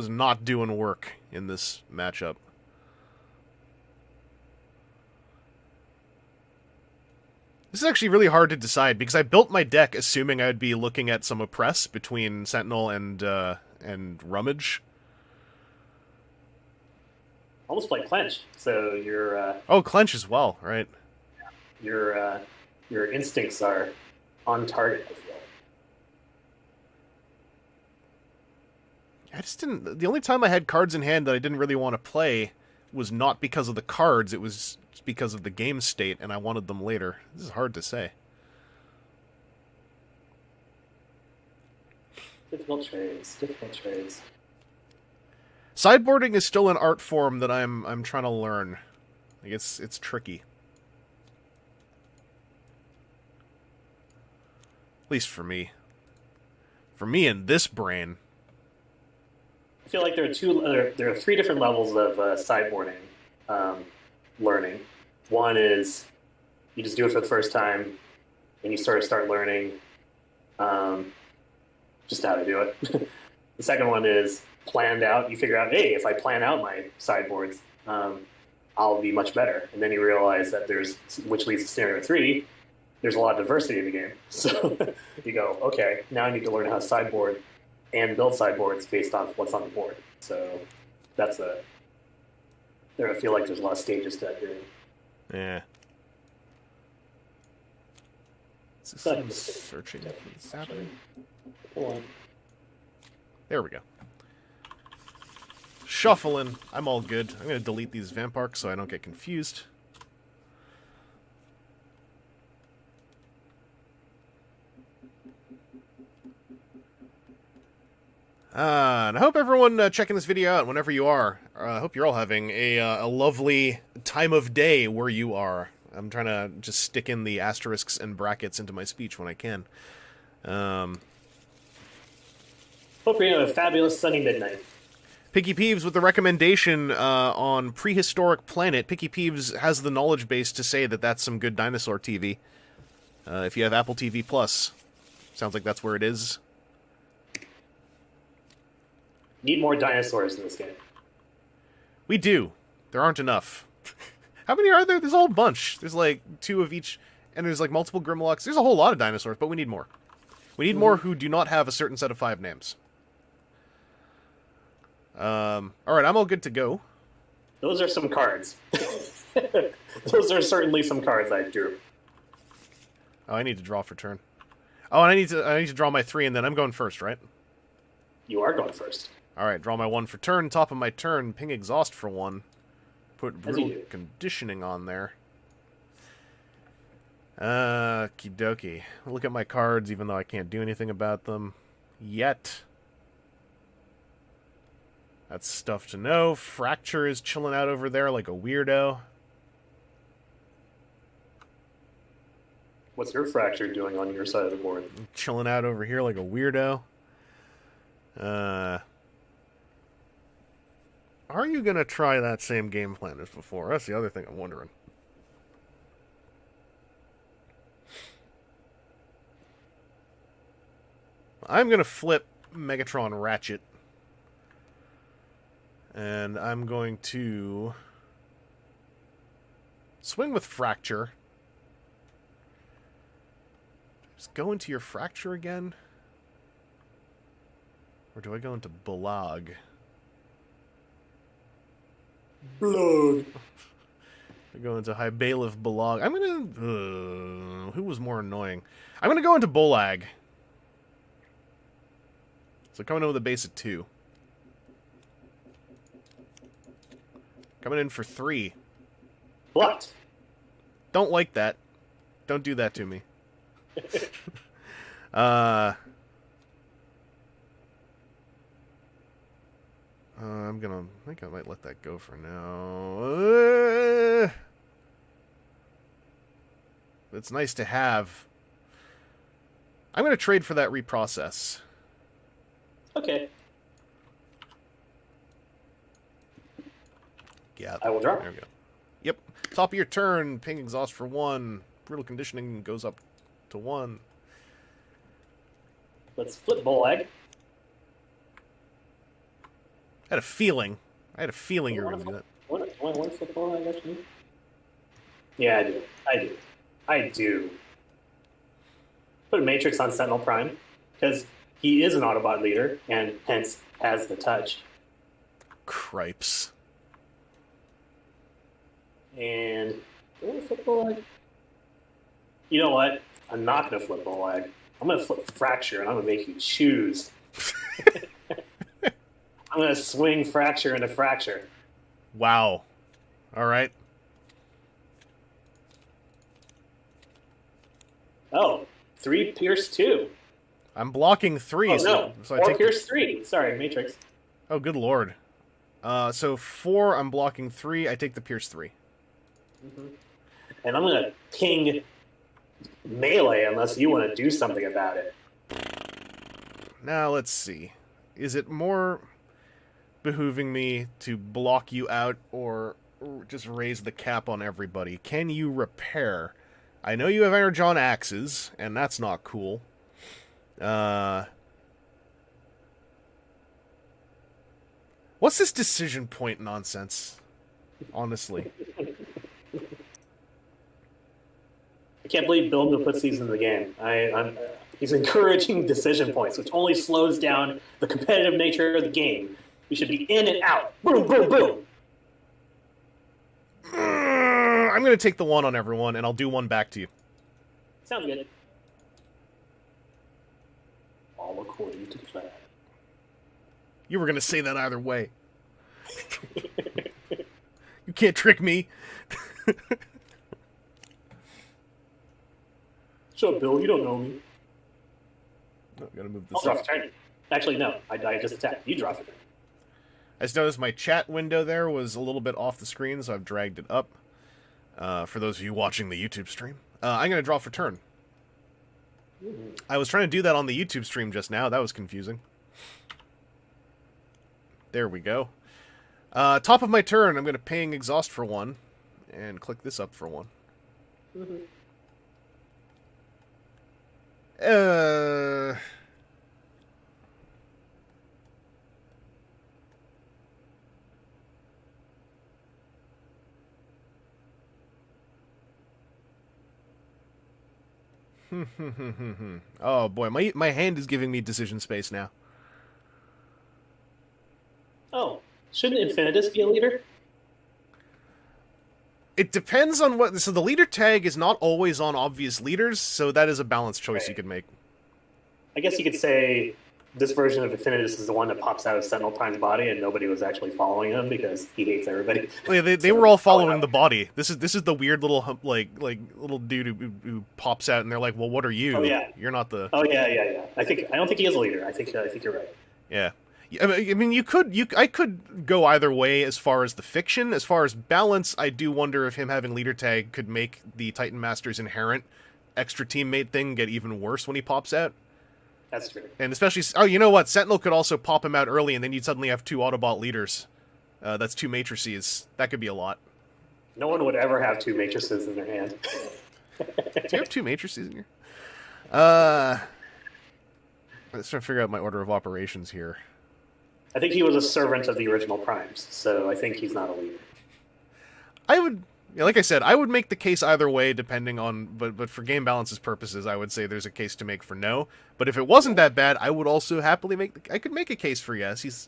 not doing work in this matchup. This is actually really hard to decide because I built my deck assuming I'd be looking at some oppress between Sentinel and Rummage. Almost like Clench, so you're... oh, Clench as well, right. Your instincts are on target, I feel. I just didn't... The only time I had cards in hand that I didn't really want to play was not because of the cards, it was because of the game state, and I wanted them later. This is hard to say. Difficult trades, difficult trades. Sideboarding is still an art form that I'm trying to learn. Like it's tricky. At least for me. For me and this brain. I feel like there are 3 different levels of sideboarding learning. One is you just do it for the first time, and you start learning just how to do it. The second one is planned out. You figure out, hey, if I plan out my sideboards, I'll be much better. And then you realize that which leads to scenario 3, there's a lot of diversity in the game. So you go, okay, now I need to learn how to sideboard and build sideboards based on what's on the board. So I feel like there's a lot of stages to that game. Yeah. Searching for what's happening. Hold on. There we go. Shuffling. I'm all good. I'm going to delete these Vamparks so I don't get confused. And I hope everyone checking this video out, whenever you are, I hope you're all having a lovely time of day where you are. I'm trying to just stick in the asterisks and brackets into my speech when I can. Hope you're having a fabulous sunny midnight. Picky Peeves with the recommendation on Prehistoric Planet. Picky Peeves has the knowledge base to say that that's some good dinosaur TV. If you have Apple TV Plus, sounds like that's where it is. Need more dinosaurs in this game. We do. There aren't enough. How many are there? There's a whole bunch. There's like 2 of each, and there's like multiple Grimlocks. There's a whole lot of dinosaurs, but we need more. We need more who do not have a certain set of 5 names. Alright, I'm all good to go. Those are some cards. Those are certainly some cards I drew. Oh, I need to draw for turn. Oh, and I need to draw my 3, and then I'm going first, right? You are going first. Alright, draw my 1 for turn. Top of my turn, ping exhaust for 1. Put brutal conditioning on there. Okie dokie. Look at my cards, even though I can't do anything about them yet. That's stuff to know. Fracture is chilling out over there like a weirdo. What's your Fracture doing on your side of the board? Chilling out over here like a weirdo. Are you going to try that same game plan as before? That's the other thing I'm wondering. I'm going to flip Megatron Ratchet. And I'm going to swing with Fracture. Just go into your Fracture again? Or do I go into Bulag? Blood. I go into High Bailiff Bulag. I'm gonna... who was more annoying? I'm gonna go into Bulag. So coming in with a base of 2. Coming in for 3. What? Don't like that. Don't do that to me. I think I might let that go for now. It's nice to have. I'm going to trade for that reprocess. Okay. Yeah. I will draw. There we go. Yep. Top of your turn, ping exhaust for 1. Brutal conditioning goes up to 1. Let's flip Bulag. I had a feeling you were going to do that. Want to flip Bulag, actually? Yeah, I do. Put a Matrix on Sentinel Prime, because he is an Autobot leader, and hence has the touch. Cripes. And do I want to flip Bulag? You know what? I'm not going to flip Bulag. I'm going to flip Fracture, and I'm going to make you choose. I'm going to swing Fracture into Fracture. Wow. All right. Oh, 3 Pierce 2. I'm blocking 3. Oh, no. So 4 Pierce 3. Sorry, Matrix. Oh, good lord. So 4, I'm blocking 3. I take the Pierce 3. Mm-hmm. And I'm going to ping melee unless you want to do something about it. Now, let's see. Is it more behooving me to block you out or just raise the cap on everybody? Can you repair? I know you have Energon axes, and that's not cool. What's this decision point nonsense? Honestly. I can't believe Billmoo puts these in the game. He's encouraging decision points, which only slows down the competitive nature of the game. We should be in and out. Boom, boom, boom. I'm going to take the 1 on everyone, and I'll do 1 back to you. Sounds good. All according to the plan. You were going to say that either way. You can't trick me. So, Bill, you don't know me. Oh, gotta move this I'll draw up. for turn. Actually, no. I just attacked. You draw for turn. I just noticed my chat window there was a little bit off the screen, so I've dragged it up. For those of you watching the YouTube stream. I'm going to draw for turn. I was trying to do that on the YouTube stream just now. That was confusing. There we go. Top of my turn, I'm going to ping exhaust for 1. And click this up for 1. Oh boy, my hand is giving me decision space now. Oh, shouldn't Infinitus be a leader? It depends on what... So the leader tag is not always on obvious leaders, so that is a balanced choice you could make. I guess you could say this version of Infinitus is the one that pops out of Sentinel Prime's body, and nobody was actually following him because he hates everybody. Well, yeah, they were all following the body. This is the weird little like little dude who pops out, and they're like, "Well, what are you? Oh, yeah. You're not the." Oh yeah. I don't think he is a leader. I think you're right. Yeah. I mean, I could go either way as far as the fiction. As far as balance, I do wonder if him having leader tag could make the Titan Master's inherent extra teammate thing get even worse when he pops out. That's true. And especially, oh, you know what? Sentinel could also pop him out early, and then you'd suddenly have 2 Autobot leaders. That's 2 matrices. That could be a lot. No one would ever have 2 matrices in their hand. Do you have 2 matrices in here? Let's try to figure out my order of operations here. I think he was a servant of the original Primes, so I think he's not a leader. I would, like I said, I would make the case either way, depending on, but for game balance's purposes, I would say there's a case to make for no. But if it wasn't that bad, I would also happily I could make a case for yes. He's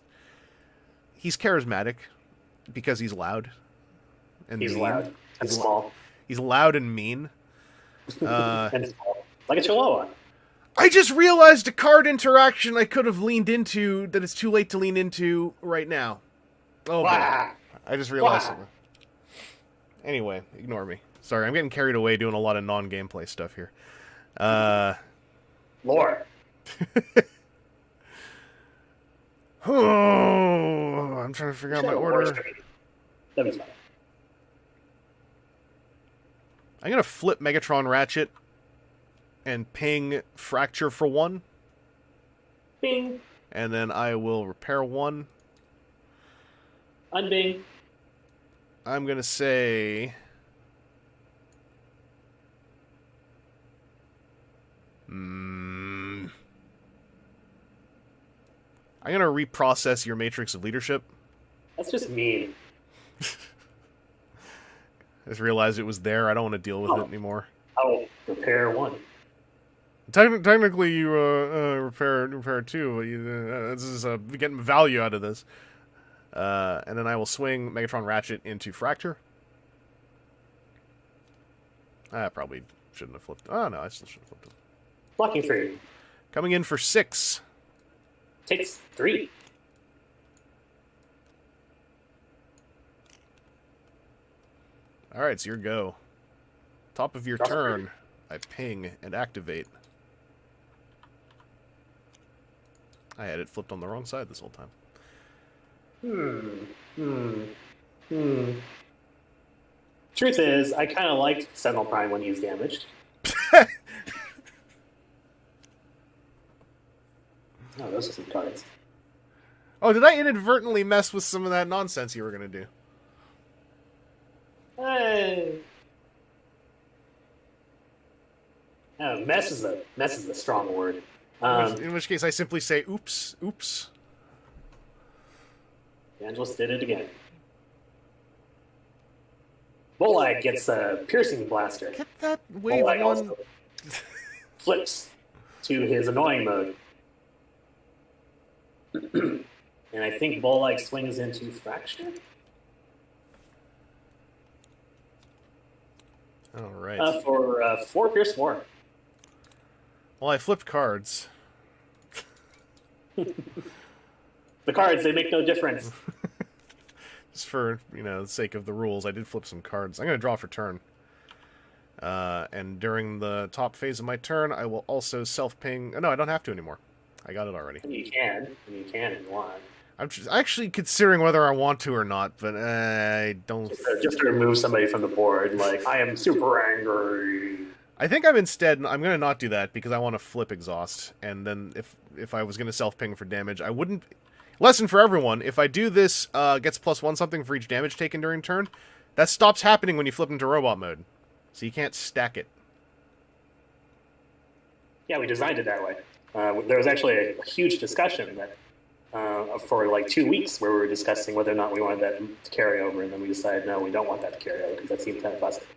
charismatic because he's loud. And he's mean. Loud and small. He's loud and mean. And small. Like a chihuahua. I just realized a card interaction I could have leaned into that it's too late to lean into right now. Oh, boy. I just realized something. Anyway, ignore me. Sorry, I'm getting carried away doing a lot of non-gameplay stuff here. Lore. Oh, I'm trying to figure out my order. That'd be fine. I'm going to flip Megatron Ratchet and ping Fracture for 1. Bing. And then I will repair 1. Unbing. I'm going to say... I'm going to reprocess your Matrix of Leadership. That's just mean. I just realized it was there. I don't want to deal with it anymore. I'll repair 1. Technically, you repair 2. This is getting value out of this. And then I will swing Megatron Ratchet into Fracture. I probably shouldn't have flipped. Oh, no, I still should have flipped it. Blocking 3. Coming in for 6. Takes 3. Alright, it's your go. Top of your turn, I ping and activate. I had it flipped on the wrong side this whole time. Truth is, I kind of liked Sentinel Prime when he was damaged. Oh, those are some cards. Oh, did I inadvertently mess with some of that nonsense you were going to do? Mess is a strong word. In which case I simply say, oops, oops. Angelus did it again. Bolag gets a piercing blaster. Get that wave Bolag one. also flips to his annoying mode. And I think Bolag swings into Fracture. All right. For 4 Pierce 4. Well, I flipped cards. The cards, they make no difference. Just for, the sake of the rules, I did flip some cards. I'm going to draw for turn. And during the top phase of my turn, I will also self-ping... Oh, no, I don't have to anymore. I got it already. You can if you want. I'm just actually considering whether I want to or not, but I don't... Just to remove somebody from the board, like, I am super angry. I think I'm going to not do that, because I want to flip Exhaust, and then if I was going to self-ping for damage, I wouldn't... Lesson for everyone, if I do this, gets +1 something for each damage taken during turn, that stops happening when you flip into robot mode. So you can't stack it. Yeah, we designed it that way. There was actually a huge discussion that for like 2 weeks where we were discussing whether or not we wanted that to carry over, and then we decided, no, we don't want that to carry over, because that seems kind of busted.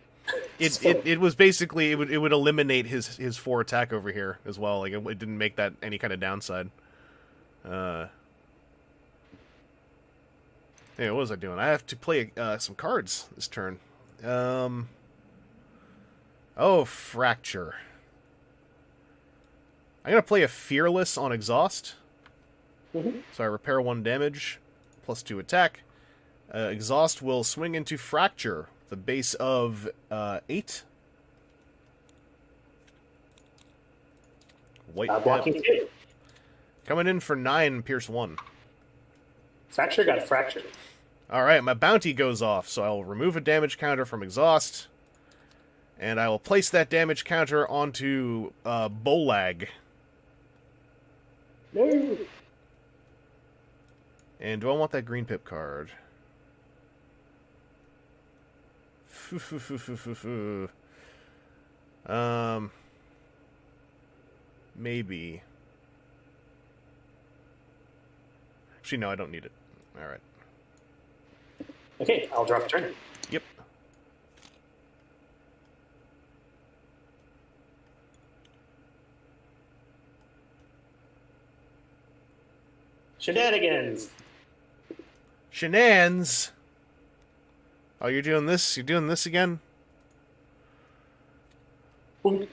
It was basically, it would eliminate his 4 attack over here as well. Like, it didn't make that any kind of downside. Hey, what was I doing? I have to play some cards this turn. Oh, Fracture. I'm going to play a Fearless on Exhaust. Mm-hmm. So I repair 1 damage, +2 attack. Exhaust will swing into Fracture, the base of 8. White blocking 2. Coming in for 9, Pierce 1. Fracture got fractured. Alright, my bounty goes off, so I'll remove a damage counter from Exhaust. And I will place that damage counter onto Bolag. No. And do I want that green pip card? Maybe. Actually, no, I don't need it. Alright. Okay, I'll draw for turn. Yep. Shenanigans. Shenanigans. Oh, you're doing this? You're doing this again? Boom. You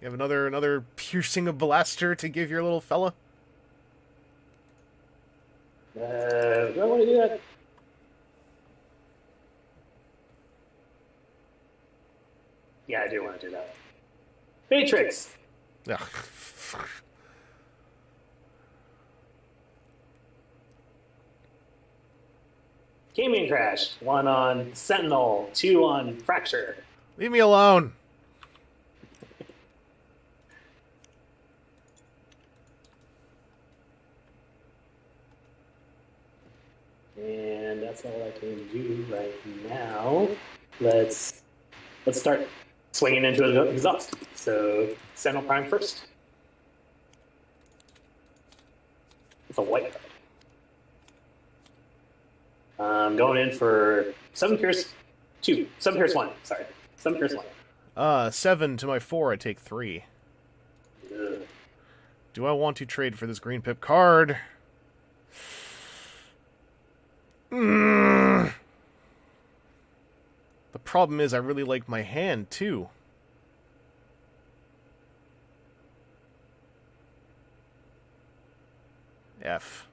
have another piercing of blaster to give your little fella? Do I want to do that? Yeah, I do want to do that. Matrix. Ugh. Gaming Crash. 1 on Sentinel, 2 on Fracture. Leave me alone. And that's all I can do right now. Let's start swinging into an exhaust. So Sentinel Prime first. It's a white card. I'm going in for 7 Pierce 2. 7 Pierce 1. Sorry. 7 Pierce 1. 7 to my 4, I take 3. Ugh. Do I want to trade for this green pip card? The problem is I really like my hand, too. F.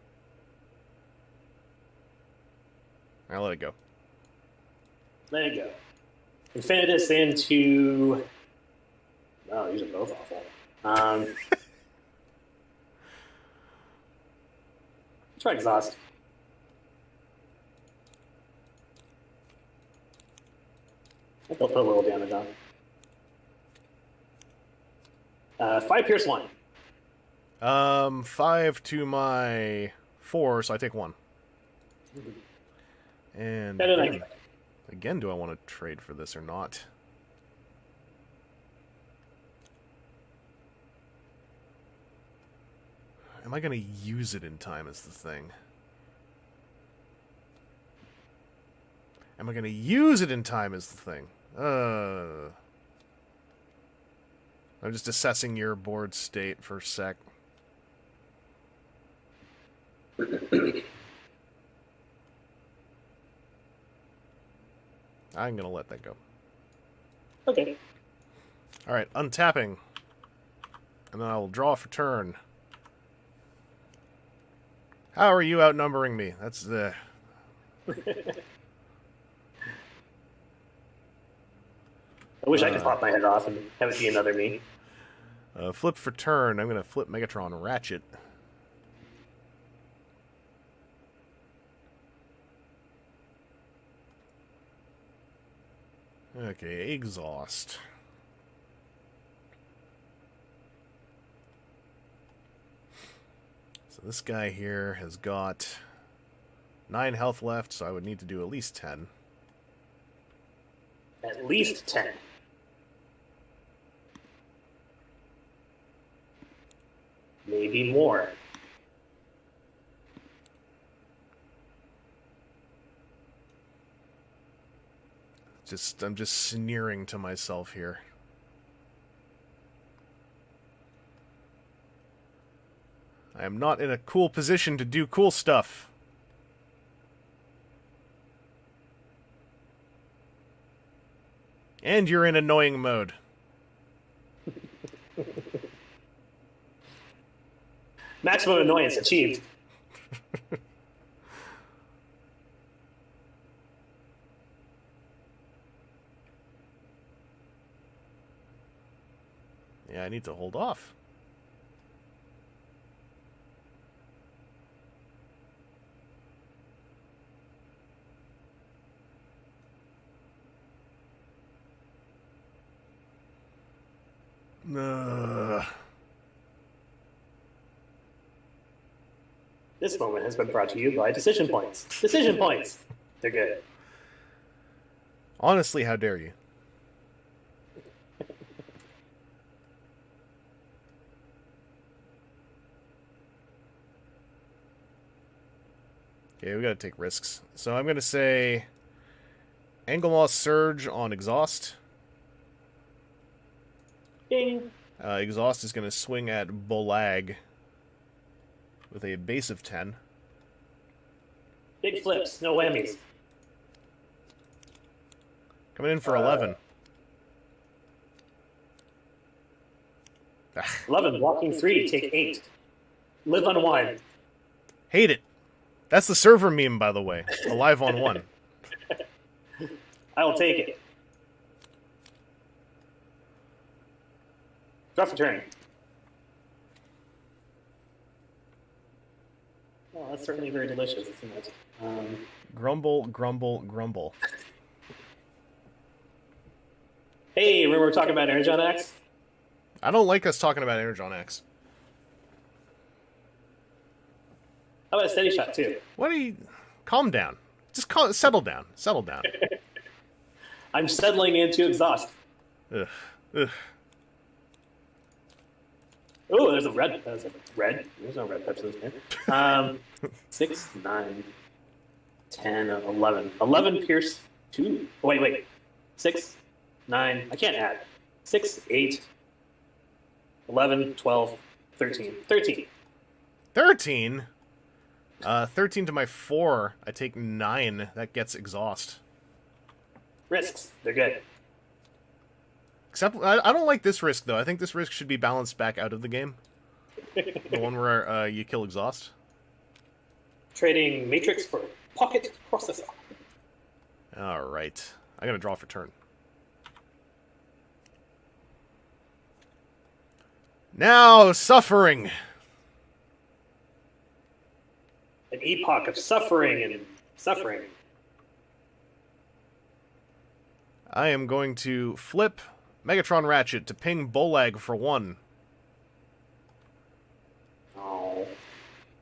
I'll let it go. There you go. Infinitus into... Oh, these are both awful. Try Exhaust. I think I'll put a little damage on. 5 Pierce 1. 5 to my 4, so I take 1. And again, do I want to trade for this or not? Am I going to use it in time is the thing. Am I going to use it in time is the thing. I'm just assessing your board state for a sec. I'm going to let that go. Okay. Alright, untapping. And then I will draw for turn. How are you outnumbering me? That's the... I wish I could pop my head off and have it be another me. Flip for turn. I'm going to flip Megatron Ratchet. Okay, exhaust. So this guy here has got 9 health left, so I would need to do at least 10. At least 10. Maybe more. I'm just sneering to myself here. I am not in a cool position to do cool stuff. And you're in annoying mode. Maximum annoyance achieved. Yeah, I need to hold off. This moment has been brought to you by Decision Points. Decision Points! They're good. Honestly, how dare you? Okay, we gotta take risks. So I'm gonna say Angle Loss Surge on Exhaust. Ding! Exhaust is gonna swing at Bolag with a base of 10. Big flips, no whammies. Coming in for 11. 11, walking 3, take 8. Live on 1. Hate it. That's the server meme, by the way. Alive on 1. I will take it. Draw for turn. Oh, that's certainly very delicious, isn't it? Grumble, grumble, grumble. Hey, remember we were talking about Energon X? I don't like us talking about Energon X. How about a steady shot, too? What are you... Calm down. Just settle down. Settle down. I'm settling into exhaust. Ugh. Ugh. Oh, there's a red. There's no red Pepsi in here. 6, 9, 10, 11. 11 pierce 2. Oh, wait. 6, 9. I can't add. 6, 8, 11, 12, 13. 13. 13? 13 to my 4. I take 9. That gets exhaust. Risks. They're good. Except, I don't like this risk, though. I think this risk should be balanced back out of the game. The one where you kill exhaust. Trading Matrix for Pocket Processor. Alright. I'm going to draw for turn. Now, suffering! An epoch of suffering and suffering. I am going to flip Megatron Ratchet to ping Bolag for 1. Oh.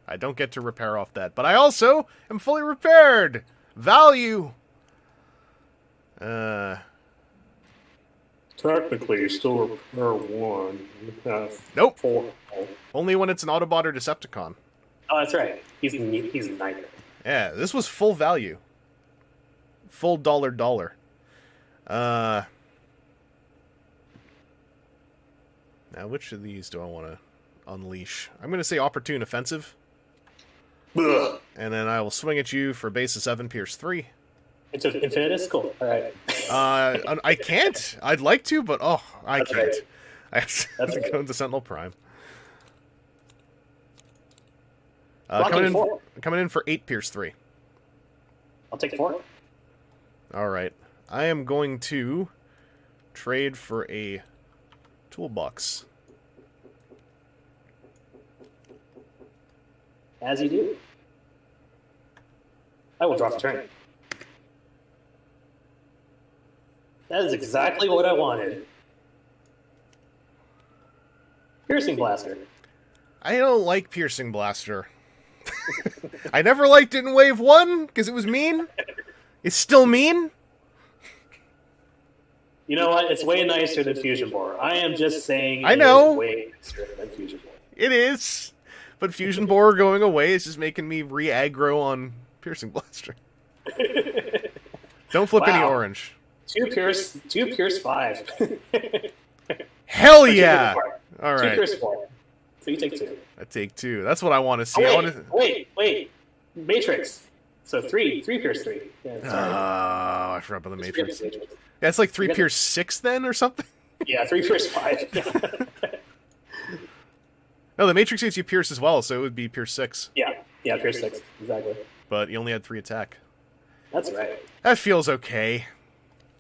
I don't get to repair off that, but I also am fully repaired! Value! Technically, you still repair 1. Nope. 4. Only when it's an Autobot or Decepticon. Oh, that's right. He's neither. Yeah, this was full value. Full dollar. Now, which of these do I want to unleash? I'm going to say Opportune Offensive. Ugh. And then I will swing at you for base of 7, pierce 3. It's Infinitus? Cool. All right. I can't. I'd like to, but I That's can't. right. I have to That's go right. into Sentinel Prime. Blocking 4. Coming in for 8, pierce 3. I'll take 4. All right. I am going to trade for a toolbox. As you do. I will draw for turn. That is exactly what I wanted. Piercing Blaster. I don't like Piercing Blaster. I never liked it in Wave 1 because it was mean. It's still mean. You know what? It's way nicer than Fusion Bore. I am just saying. I know. It's way nicer than Fusion Bore. It is. But Fusion Borer going away is just making me re-aggro on Piercing Blaster. Don't flip any Wow. orange. 2 Pierce 5. Hell yeah! All 2 right. Pierce 4. So you take 2. I take 2. That's what I want to see. Wait. Matrix. So 3 Pierce 3. Yeah, sorry. I forgot about the Matrix. Yeah, Yeah, it's like 3 Pierce 6 then, or something? Yeah, 3 Pierce 5. No, the Matrix gives you Pierce as well, so it would be Pierce 6. Yeah, Pierce 6. Exactly. But you only had 3 attack. That's right. That feels okay.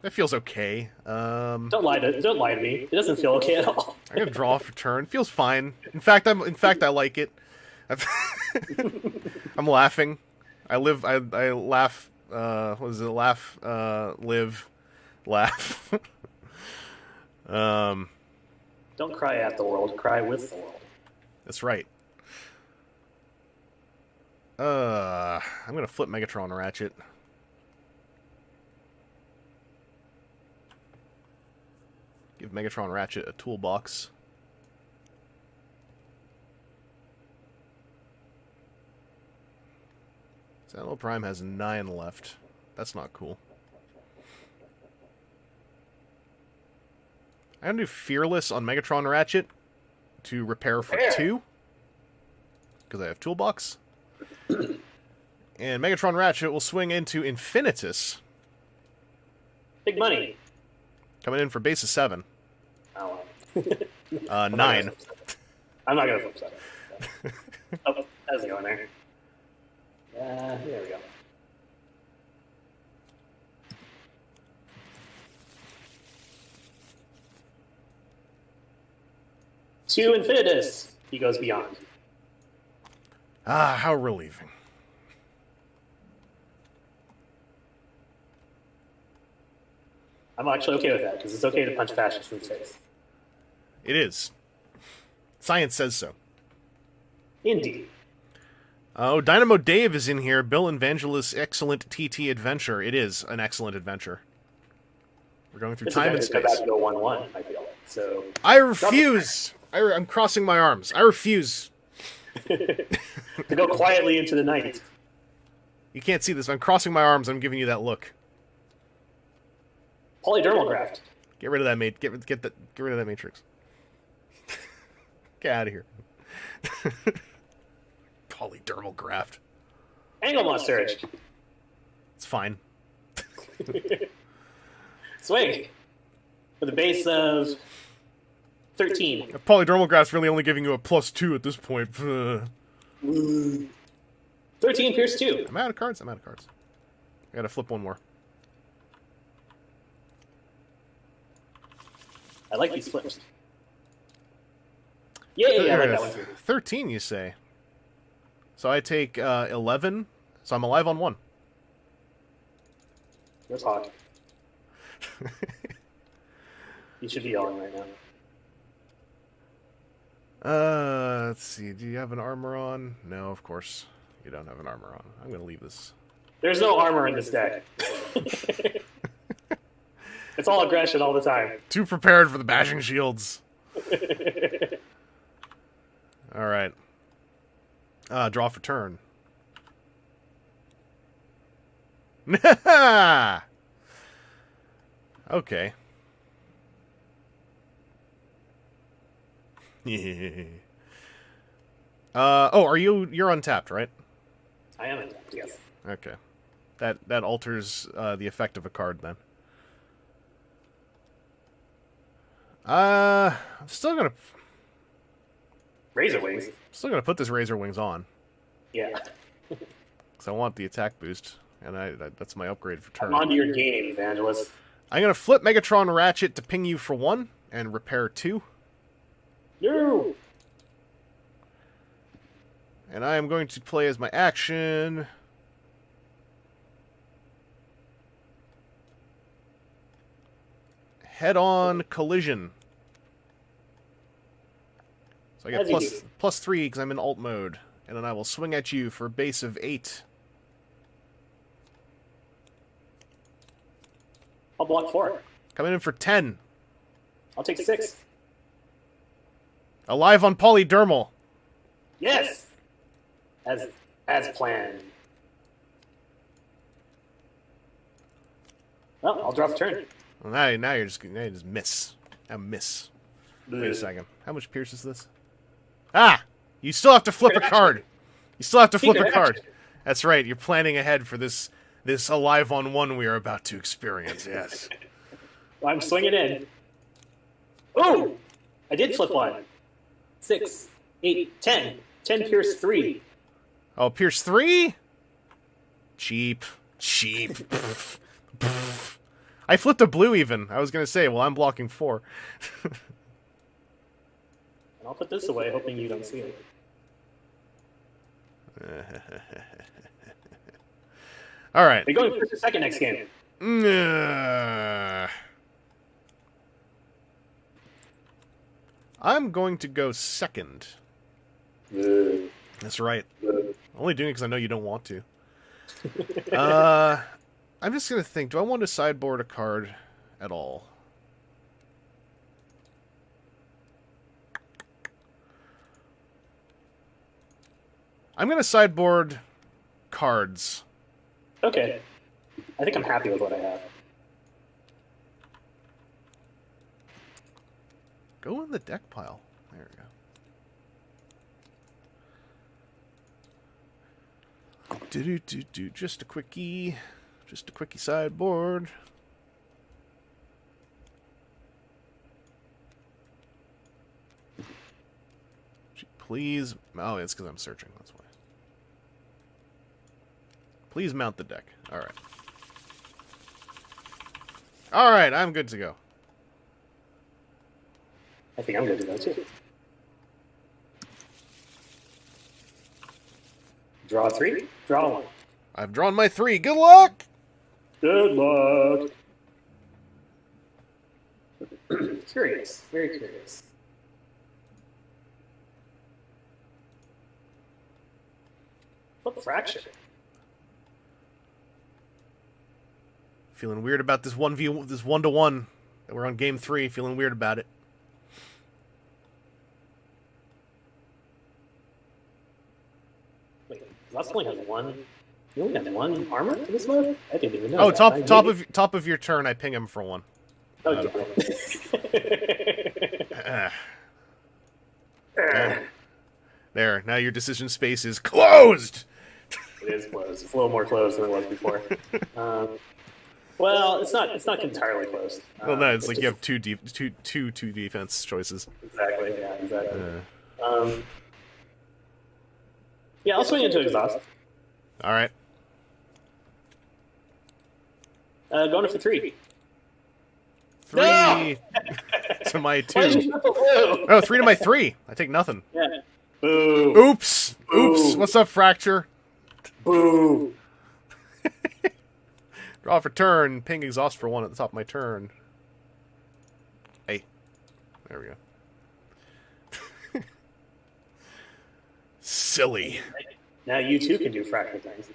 Don't lie to me. It doesn't feel okay at all. I'm gonna draw for turn. Feels fine. In fact, I like it. I'm laughing. I laugh. What is it? Laugh. Live. Laugh. Don't cry at the world. Cry with the world. That's right. I'm gonna flip Megatron Ratchet. Give Megatron Ratchet a toolbox. Sentinel Prime has 9 left. That's not cool. I'm gonna do Fearless on Megatron Ratchet to repair for 2. Because I have toolbox. And Megatron Ratchet will swing into Infinitus. Big money. Coming in for base of 7. Oh, 9. I'm not going to flip 7. Oh, how's it going there? There we go. To Infinitus, he goes beyond. Ah, how relieving. I'm actually okay with that, because it's okay to punch fascists in the face. It is. Science says so. Indeed. Oh, Dynamo Dave is in here. Bill Evangelist's excellent TT adventure. It is an excellent adventure. We're going through time and Go space. back to go 1-1, I feel. So I refuse. I'm crossing my arms. I refuse. to go quietly into the night. You can't see this. I'm crossing my arms. I'm giving you that look. Polydermal graft. Get rid of that get rid of that matrix. Get out of here. Polydermal graft. Anglemont Surge. It's fine. Swing. With a base of 13. Polydermal graft's really only giving you a +2 at this point. 13 Pierce 2. I'm out of cards. I gotta flip one more. I like these flips. Yay, I like that one too. 13, you say? So I take 11. So I'm alive on 1. Let's talk. You should be yelling right now. Let's see. Do you have an armor on? No, of course you don't have an armor on. I'm gonna leave this. There's no armor in this deck. It's all aggression all the time. Too prepared for the bashing shields. All right. Draw for turn. Okay. Oh, you're untapped, right? I am untapped, yes. Okay. That alters the effect of a card then. I'm still gonna Razor Wings. put this Razor Wings on. Yeah. Because I want the attack boost, and that's my upgrade for turn. I'm onto your game, Evangelist. I'm gonna flip Megatron Ratchet to ping you for 1 and repair 2. No! And I am going to play as my action. Head-on collision. So I get plus 3 because I'm in alt mode. And then I will swing at you for a base of 8. I'll block 4. Coming in for 10. I'll take 6. Alive on Polydermal. Yes! As planned. Well, I'll draw for turn. Well, now you just miss. I miss. Wait a second. How much pierce is this? Ah! You still have to flip a card. You still have to flip a card. That's right. You're planning ahead for this alive on 1 we are about to experience. Yes. Well, I'm swinging in. Oh! I did flip 1. 6, 8, 10. 10 pierce 3. Oh, pierce 3? Cheap. Pff, pff. I flipped a blue even. I was going to say, well, I'm blocking 4. And I'll put this away, hoping you don't see it. All right. We're going first or second next game. I'm going to go second. That's right. Only doing it because I know you don't want to. I'm just going to think, do I want to sideboard a card at all? I'm going to sideboard cards. Okay. I think I'm happy with what I have. Go in the deck pile. There we go. Do. Just a quickie sideboard. Please. Oh, it's because I'm searching. That's why. Please mount the deck. All right. All right, I'm good to go. I think I'm good to go too. Draw 3, draw 1. I've drawn my 3. Good luck! Good luck. Curious, very curious. What fraction? Feeling weird about this 1-to-1 that we're on game 3. Feeling weird about it. Wait, last one has 1. You only have 1 armor in this mode? I didn't even know. Oh, that. top of your turn, I ping him for 1. Oh, There. Now your decision space is closed. It is closed. It's a little more closed than it was before. Well, it's not entirely closed. Well, no, it's like you have two defense choices. Exactly. Yeah. Exactly. Yeah, I'll swing into exhaust. All right. Going for 3. 3 No! to my 2. Why did you flip a blue? Oh, 3 to my 3. I take nothing. Yeah. Boo. Oops. Boo. What's up, Fracture? Boo. Draw for turn. Ping exhaust for 1 at the top of my turn. Hey. There we go. Silly. Now you too can do fracture things.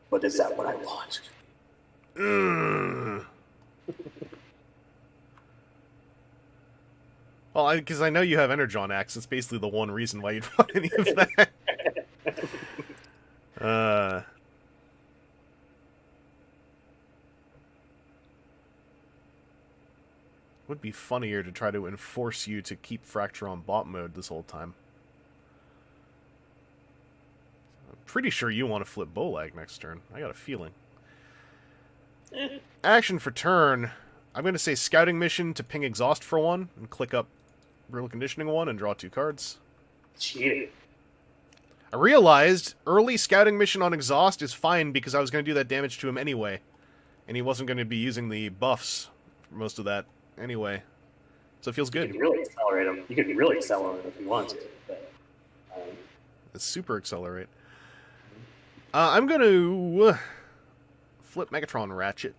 But is that what I want? Well, because I know you have Energon Axe. It's basically the one reason why you'd want any of that. would be funnier to try to enforce you to keep Fracture on bot mode this whole time. I'm pretty sure you want to flip Bolag next turn. I got a feeling. Action for turn. I'm going to say Scouting Mission to ping Exhaust for 1 and click up Brutal Conditioning 1 and draw 2 cards. Cheating. I realized early Scouting Mission on Exhaust is fine because I was going to do that damage to him anyway. And he wasn't going to be using the buffs for most of that anyway. So it feels good. You could really accelerate him. You could really accelerate him if you want to. But, It's super accelerate. I'm going to flip Megatron Ratchet.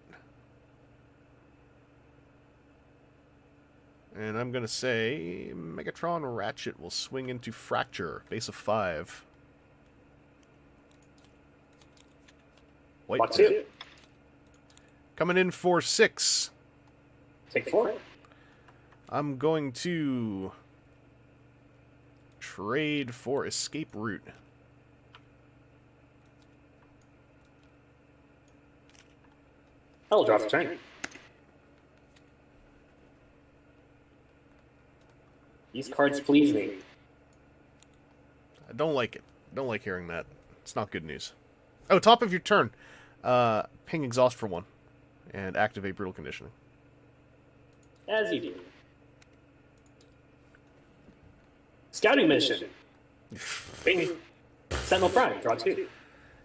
And I'm going to say Megatron Ratchet will swing into Fracture, base of 5. White Block 2. Coming in for 6. Take 4. I'm going to trade for Escape Route. I will draw for turn. These cards please me. I don't like it. Don't like hearing that. It's not good news. Oh, top of your turn. Ping Exhaust for 1. And activate Brutal Conditioning. As you do. Scouting Mission. Bing. Sentinel Prime. Draw 2.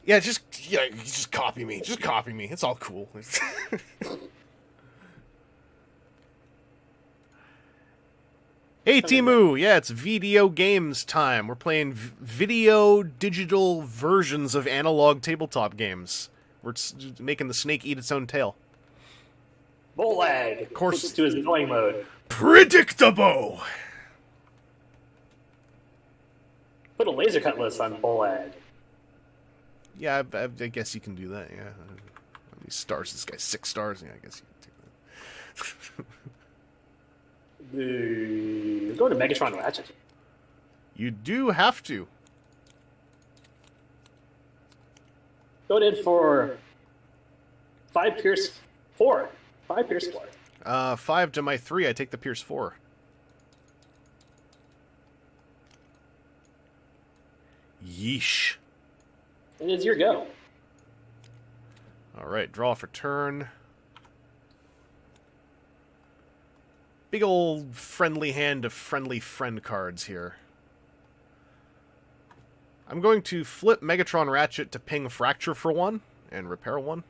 Yeah, just copy me. Just copy me. It's all cool. Hey, Timu! Yeah, it's V-Diogames time. We're playing video digital versions of analog tabletop games. We're making the snake eat its own tail. Bolag. Of course. To his annoying mode. Predictable! Put a laser cutlass on Bolag. Yeah, I guess you can do that, yeah. How many stars? This guy's 6 stars. Yeah, I guess you can do that. Go to Megatron Ratchet. You do have to. Go in for 5 Pierce 4. 5 Pierce 4. 5 to my 3. I take the Pierce 4. Yeesh. It is your go. Alright, draw for turn. Big old friendly hand of friendly friend cards here. I'm going to flip Megatron Ratchet to ping Fracture for 1 and repair 1.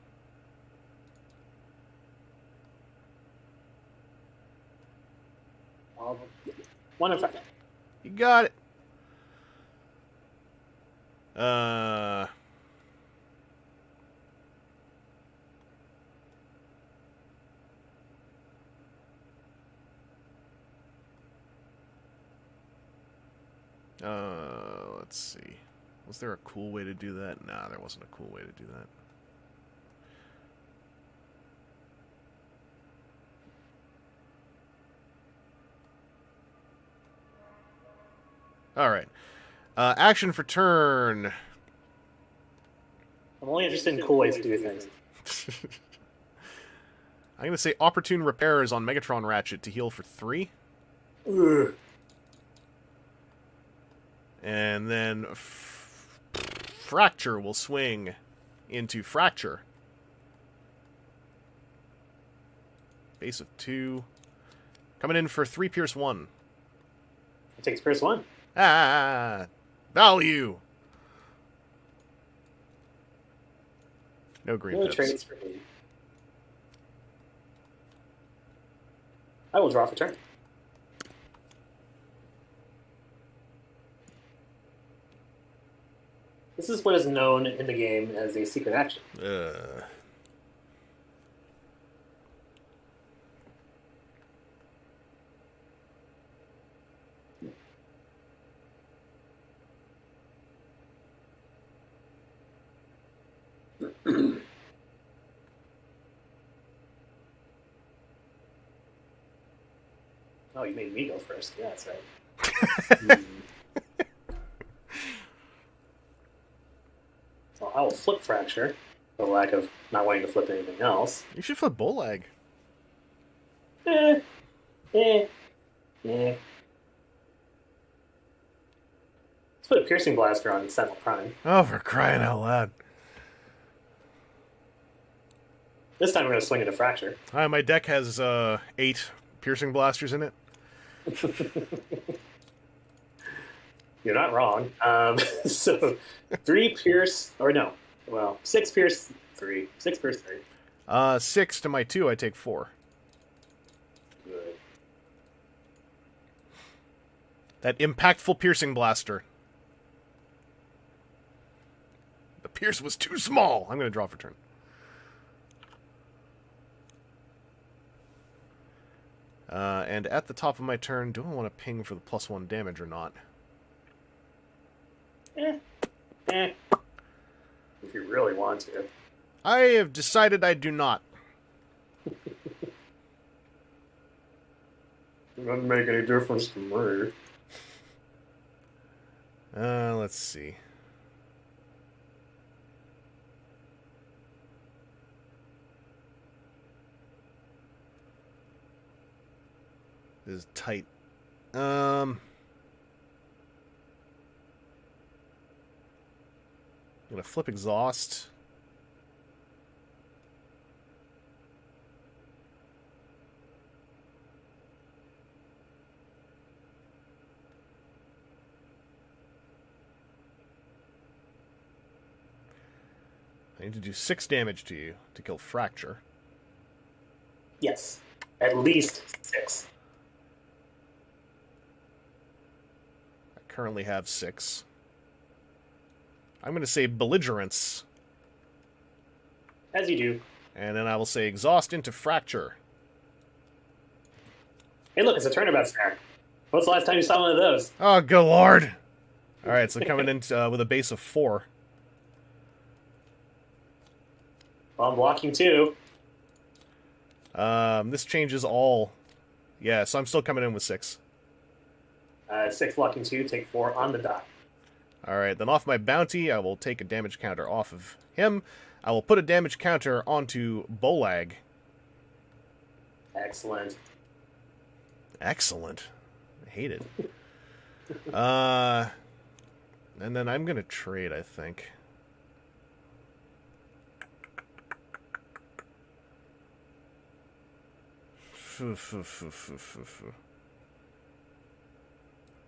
One effect. You got it. Let's see. Was there a cool way to do that? Nah, there wasn't a cool way to do that. Alright. Action for turn. I'm only interested in cool ways to do things. I'm going to say Opportune Repairs on Megatron Ratchet to heal for 3. Ugh. And then Fracture will swing into Fracture. Base of 2. Coming in for 3 Pierce 1. It takes Pierce 1. Value! No green No pips. trades for me. I will draw for turn. This is what is known in the game as a secret action. Oh, you made me go first. Yeah, that's right. So I will flip Fracture, for the lack of not wanting to flip anything else. You should flip Bolag. Eh. Eh. Let's put a piercing blaster on Sentinel Prime. Oh, for crying out loud. This time we're going to swing it a fracture. Hi, my deck has 8 piercing blasters in it. You're not wrong. So 3 pierce, or no, well, 6 pierce 3. 6 pierce 3. 6 to my 2, I take 4. Good. That impactful piercing blaster. The pierce was too small. I'm going to draw for turn. And at the top of my turn, do I want to ping for the +1 damage or not? If you really want to. I have decided I do not. It doesn't make any difference to me. Let's see. This is tight. I'm gonna flip exhaust. I need to do 6 damage to you to kill Fracture. Yes. At least 6. I currently have 6. I'm going to say Belligerence. As you do. And then I will say Exhaust into Fracture. Hey, look, it's a turnabout snare. What's the last time you saw one of those? Oh, good lord! Alright, so coming in with a base of 4. Well, I'm blocking 2. This changes all. Yeah, so I'm still coming in with 6. 6 blocking 2, take 4 on the dot. Alright, then off my bounty, I will take a damage counter off of him. I will put a damage counter onto Bolag. Excellent. Excellent. I hate it. And then I'm going to trade, I think. I'm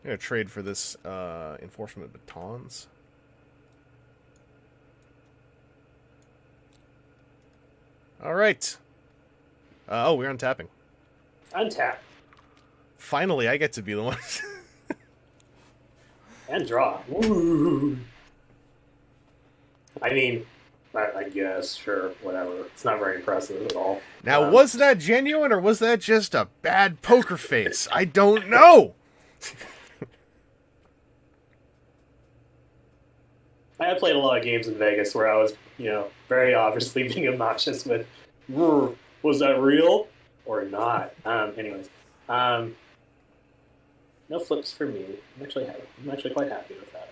going to trade for this Enforcement Batons. Alright. Oh, we're untapping. Untap. Finally, I get to be the one. And draw. Woo. I mean, I guess, sure, whatever. It's not very impressive at all. Now, was that genuine, or was that just a bad poker face? I don't know! I have played a lot of games in Vegas where I was, very obviously being obnoxious with, was that real or not? Anyways. No flips for me. I'm actually quite happy with that.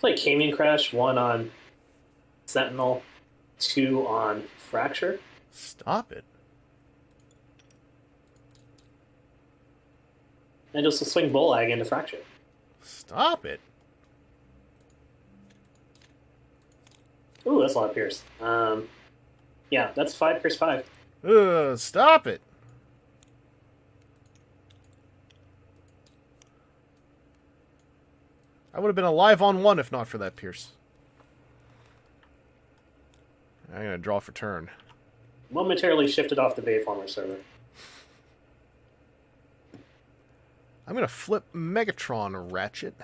Play Cayman Crash, 1 on Sentinel, 2 on Fracture. Stop it. And just swing Bolag into Fracture. Stop it. Ooh, that's a lot of Pierce. Yeah, that's 5 Pierce 5. Stop it. I would have been alive on 1 if not for that Pierce. I'm going to draw for turn. Momentarily shifted off the Bayformer server. I'm going to flip Megatron Ratchet.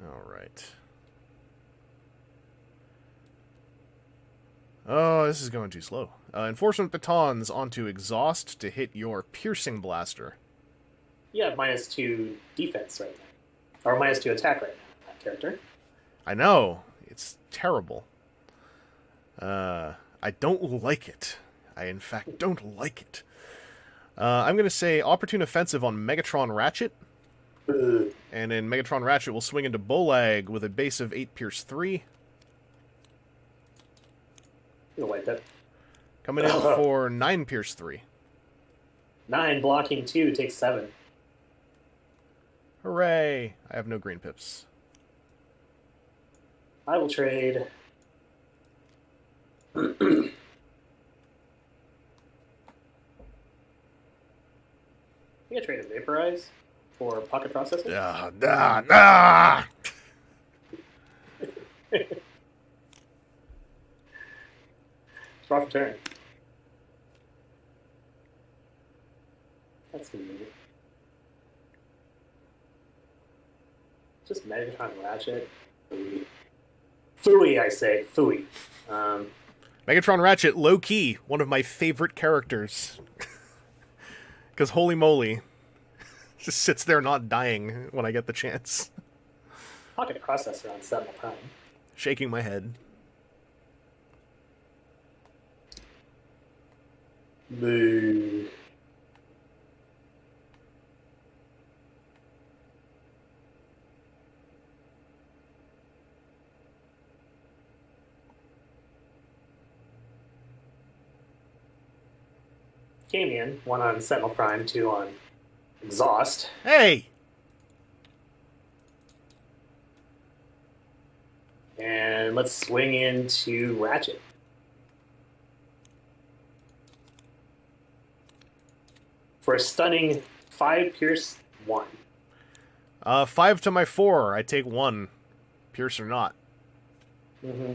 Alright. Oh, this is going too slow. Enforcement Batons onto Exhaust to hit your Piercing Blaster. You have -2 defense right now. Or -2 attack right now, that character. I know. It's terrible. I don't like it. I, in fact, don't like it. I'm going to say Opportune Offensive on Megatron Ratchet. And in Megatron Ratchet, we'll swing into Bolag with a base of 8 Pierce 3. You'll like that. Coming in for 9 Pierce 3. 9 blocking 2 takes 7. Hooray! I have no green pips. I will trade. I think I traded Vaporize for Pocket Processor. Nah. Draw for turn. That's convenient. Just Megatron Ratchet. Fooey, I say. Fooey. Megatron Ratchet, low-key, one of my favorite characters. Because holy moly, just sits there not dying when I get the chance. Pocket Processor on Sentinel Prime. Shaking my head. Boo. Came in, 1 on Sentinel Prime, 2 on Exhaust. Hey! And let's swing into Ratchet. For a stunning 5 Pierce 1. 5 to my 4. I take 1. Pierce or not. Mm-hmm.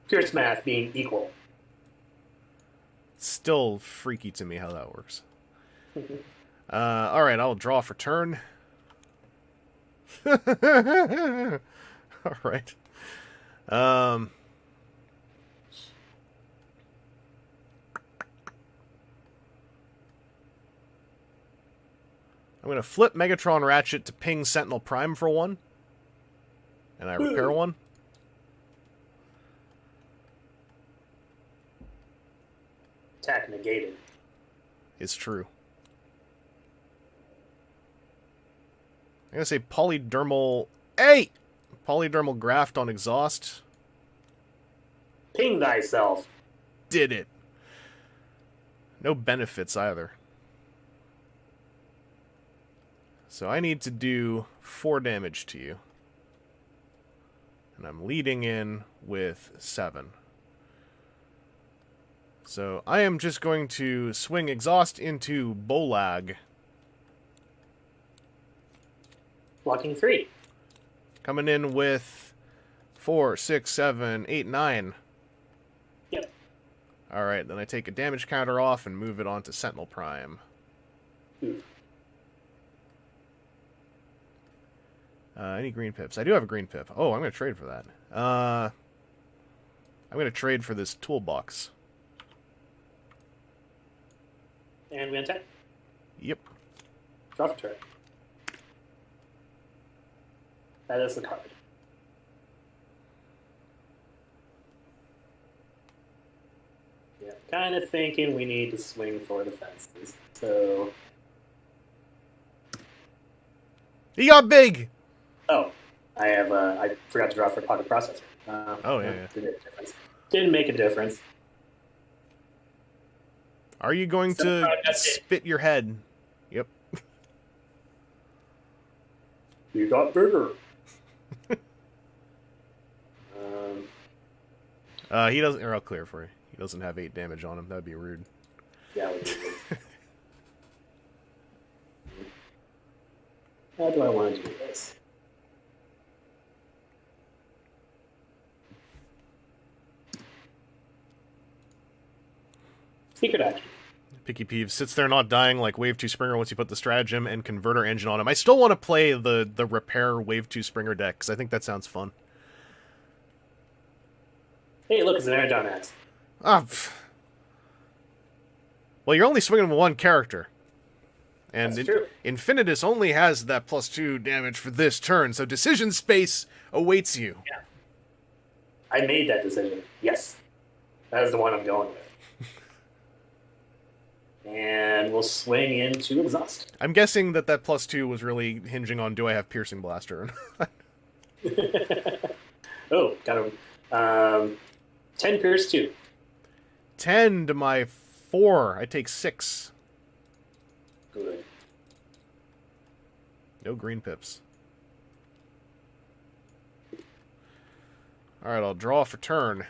Pierce math being equal. Still freaky to me how that works. Alright, I'll draw for turn. Alright. I'm going to flip Megatron Ratchet to ping Sentinel Prime for 1. And I repair 1. Attack negated. It's true. I'm going to say Polydermal... Hey! Polydermal Graft on Exhaust. Ping thyself. Did it. No benefits either. So I need to do 4 damage to you. And I'm leading in with 7. So I am just going to swing Exhaust into Bolag. Blocking 3. Coming in with 4, 6, 7, 8, 9. Yep. Alright, then I take a damage counter off and move it onto Sentinel Prime. Any green pips? I do have a green pip. Oh, I'm going to trade for that. I'm going to trade for this toolbox. And we attack. Yep. Draw for turn. That is the card. Yeah, kind of thinking we need to swing for the fences. So. He got big! Oh, I forgot to draw for Pocket Processor. Oh, yeah. Didn't make a difference. Didn't make a difference. Are you going to spit your head? Yep. You got bigger. He doesn't... Or I'll clear for you. He doesn't have 8 damage on him. That'd be rude. Yeah, it would be rude. How do I want to do this? Secret action. Picky Peeves sits there not dying like Wave 2 Springer once you put the stratagem and converter engine on him. I still want to play the repair Wave 2 Springer deck, because I think that sounds fun. Hey, look, it's an Energon Axe. Well, you're only swinging with 1 character. And That's true. Infinitus only has that +2 damage for this turn, so decision space awaits you. Yeah. I made that decision. Yes. That is the one I'm going with. And we'll swing into Exhaust. I'm guessing that +2 was really hinging on do I have Piercing Blaster or not. Oh, got him. 10 Pierce 2. 10 to my 4. I take 6. Good. No green pips. Alright, I'll draw for turn.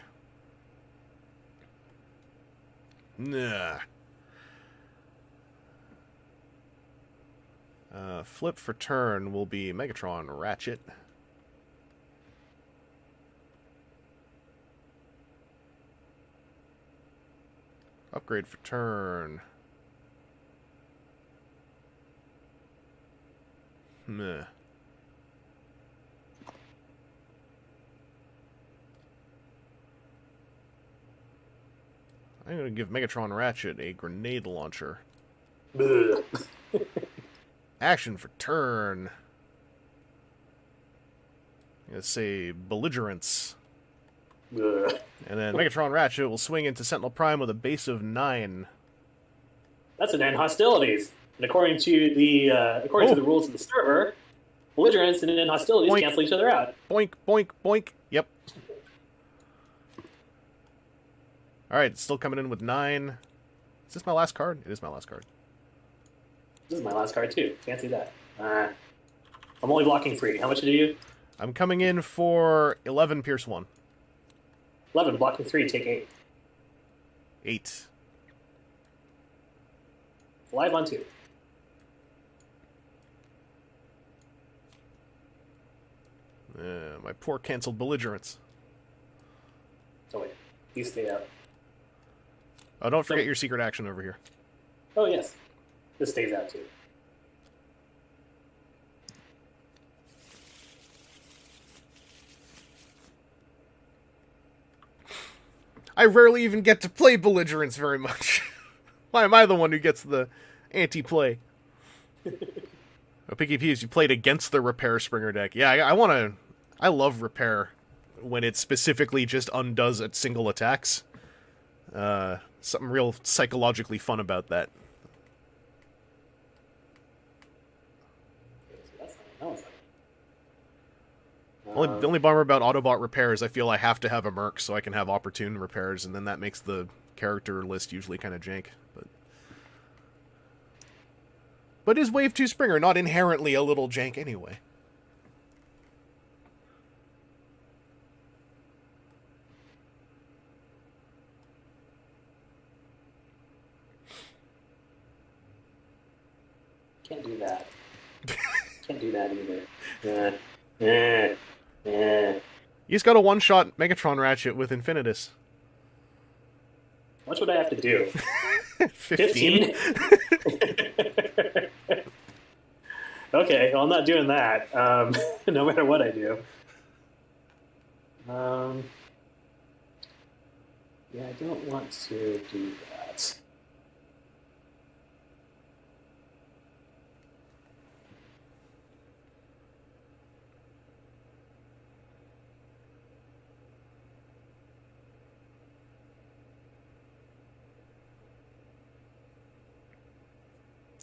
Nah. Flip for turn will be Megatron Ratchet. Upgrade for turn. Meh. I'm going to give Megatron Ratchet a grenade launcher. Action for turn. Let's say belligerence. And then Megatron Ratchet will swing into Sentinel Prime with a base of 9. That's an end hostilities. And according to the rules of the server, belligerence and end hostilities Boink. cancel each other out. Boink, boink, boink. Yep. Alright, it's still coming in with 9. Is this my last card? It is my last card. This is my last card, too. Can't see that. I'm only blocking 3. How much do you? I'm coming in for 11 Pierce 1. 11. Blocking 3. Take 8. 8. Live on 2. My poor canceled belligerence. Oh, wait. You stay out. Oh, don't forget your secret action over here. Oh, yes. This stays out, too. I rarely even get to play belligerence very much. Why am I the one who gets the anti-play? Oh, Picky Peas, you played against the Repair Springer deck. Yeah, I love Repair when it specifically just undoes at single attacks. Something real psychologically fun about that. The only bummer about Autobot Repair is I feel I have to have a Merc so I can have opportune repairs, and then that makes the character list usually kind of jank. But is Wave 2 Springer not inherently a little jank anyway? Can't do that. Can't do that either. You just got a one-shot Megatron Ratchet with Infinitus. What would I have to do? 15? Okay, well, I'm not doing that, no matter what I do. Yeah, I don't want to do that.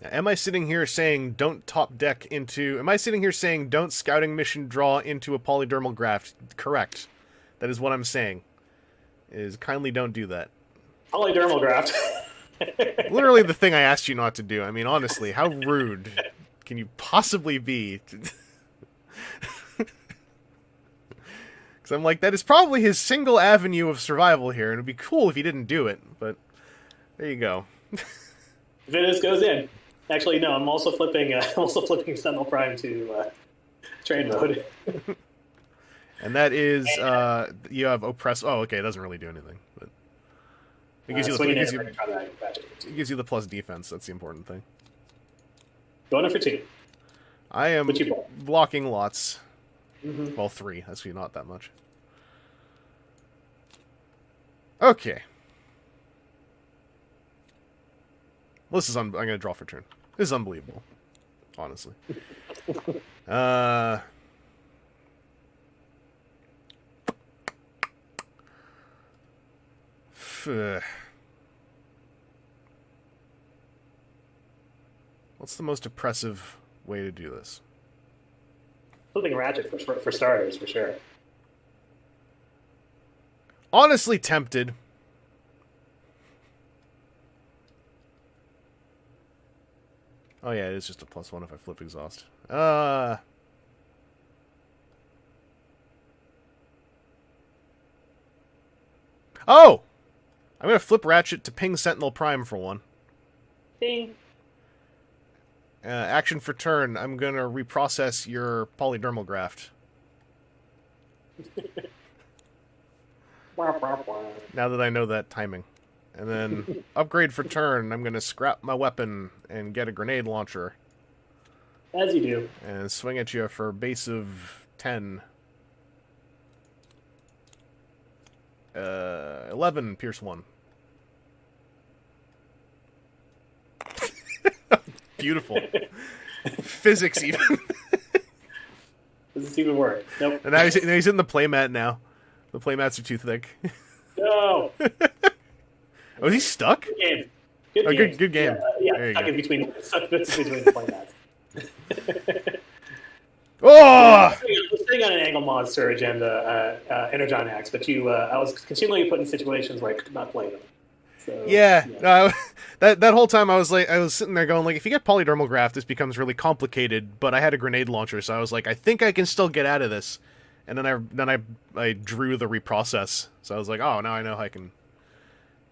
Am I sitting here saying don't top deck into... Am I sitting here saying don't scouting mission draw into a polydermal graft? Correct. That is what I'm saying. Is kindly don't do that. Polydermal graft. Literally the thing I asked you not to do. I mean, honestly, how rude can you possibly be? Because I'm like, that is probably his single avenue of survival here, and it'd be cool if he didn't do it, but there you go. Venus goes in. Actually, no. I'm also flipping. I'm also flipping Sentinel Prime to train mode. And that is you have oppress. Oh, okay. It doesn't really do anything, but it gives you it gives you the plus defense. That's the important thing. Going in for 2. I am blocking lots. Mm-hmm. Well, 3. That's actually not that much. Okay. This is I'm gonna draw for turn. This is unbelievable, honestly. What's the most oppressive way to do this? Flipping Ratchet for starters, for sure. Honestly tempted. Oh yeah, it is just a +1 if I flip exhaust. Oh! I'm gonna flip Ratchet to ping Sentinel Prime for one. Ding. Action for turn, I'm gonna reprocess your polydermal graft. Now that I know that timing. And then upgrade for turn, I'm gonna scrap my weapon and get a grenade launcher. As you do. And swing at you for a base of 10. 11, Pierce 1. Beautiful. Physics, even. Does this even work? Nope. And now he's in the playmat now. The playmats are too thick. No! Oh, is he stuck? Good game. Good game. Yeah, stuck in between the playmats. Oh! We're sitting on an angle mod surge and Energon Axe, but I was continually put in situations where I could not play them. So, yeah. No, that whole time I was sitting there going like, if you get polydermal graft, this becomes really complicated. But I had a grenade launcher, so I was like, I think I can still get out of this. And then I drew the reprocess, so I was like, oh, now I know I can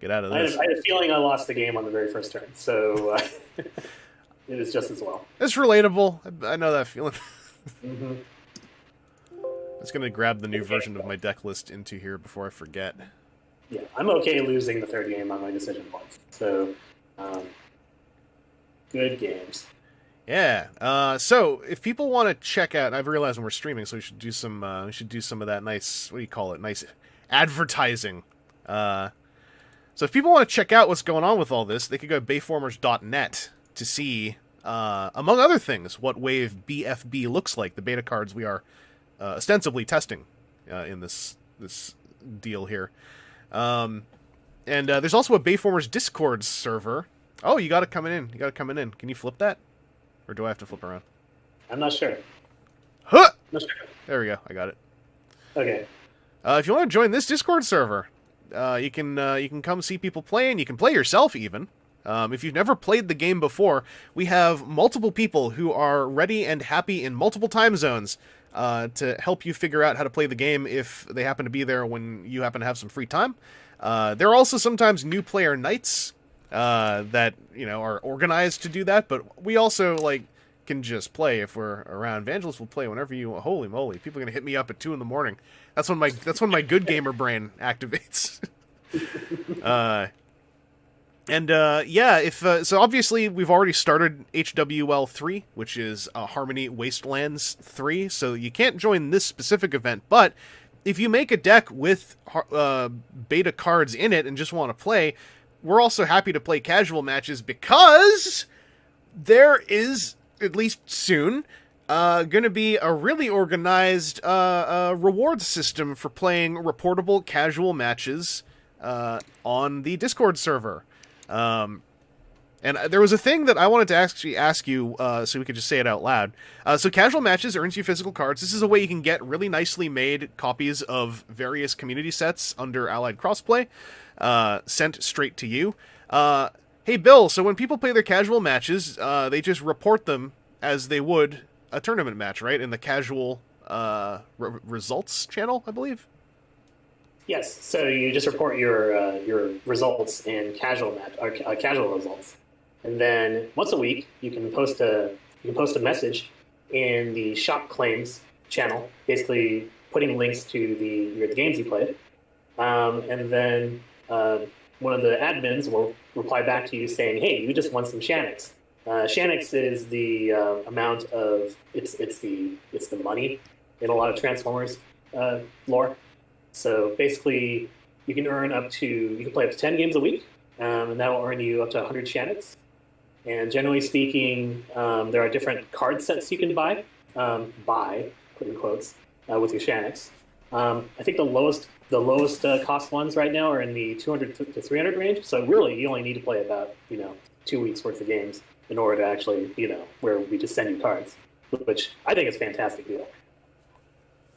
get out of this. I had a feeling I lost the game on the very first turn, so it was just as well. It's relatable. I know that feeling. Mm-hmm. I'm just gonna grab the new version of my deck list into here before I forget. Yeah, I'm okay losing the third game on my decision points. So, good games. Yeah. So if people want to check out, I've realized when we're streaming, so we should do some of that nice, what do you call it? Nice advertising. So if people want to check out what's going on with all this, they could go to bayformers.net to see, among other things, what Wave BFB looks like. The beta cards we are ostensibly testing in this deal here. And there's also a Bayformers Discord server. Oh, you got it coming in. Can you flip that? Or do I have to flip around? I'm not sure. Huh! Not sure. There we go. I got it. Okay. If you want to join this Discord server, you can come see people playing. You can play yourself even. If you've never played the game before, we have multiple people who are ready and happy in multiple time zones to help you figure out how to play the game if they happen to be there when you happen to have some free time. There are also sometimes new player nights that are organized to do that, but we also can just play if we're around. Vangelist will play whenever you. Holy moly! People are gonna hit me up at 2 a.m. That's when my good gamer brain activates. So obviously we've already started HWL 3, which is Harmony Wastelands 3. So you can't join this specific event, but if you make a deck with beta cards in it and just want to play, we're also happy to play casual matches because there is, at least soon, going to be a really organized reward system for playing reportable casual matches on the Discord server. And there was a thing that I wanted to actually ask you, so we could just say it out loud. So casual matches earns you physical cards. This is a way you can get really nicely made copies of various community sets under Allied Crossplay, sent straight to you. Hey, Bill, so when people play their casual matches, they just report them as they would a tournament match, right? In the casual results channel, I believe? Yes, so you just report your results in casual results, and then once a week you can post a message in the shop claims channel, basically putting links to the games you played, and then one of the admins will reply back to you saying, "Hey, you just won some Shannix." Shannix is the amount of it's the money in a lot of Transformers lore. So basically, you can play up to 10 games a week, and that will earn you up to 100 Shannix. And generally speaking, there are different card sets you can buy, quote in quotes, with your Shannix. I think the lowest cost ones right now are in the 200 to 300 range. So really, you only need to play about 2 weeks worth of games in order to actually where we just send you cards, which I think is a fantastic deal.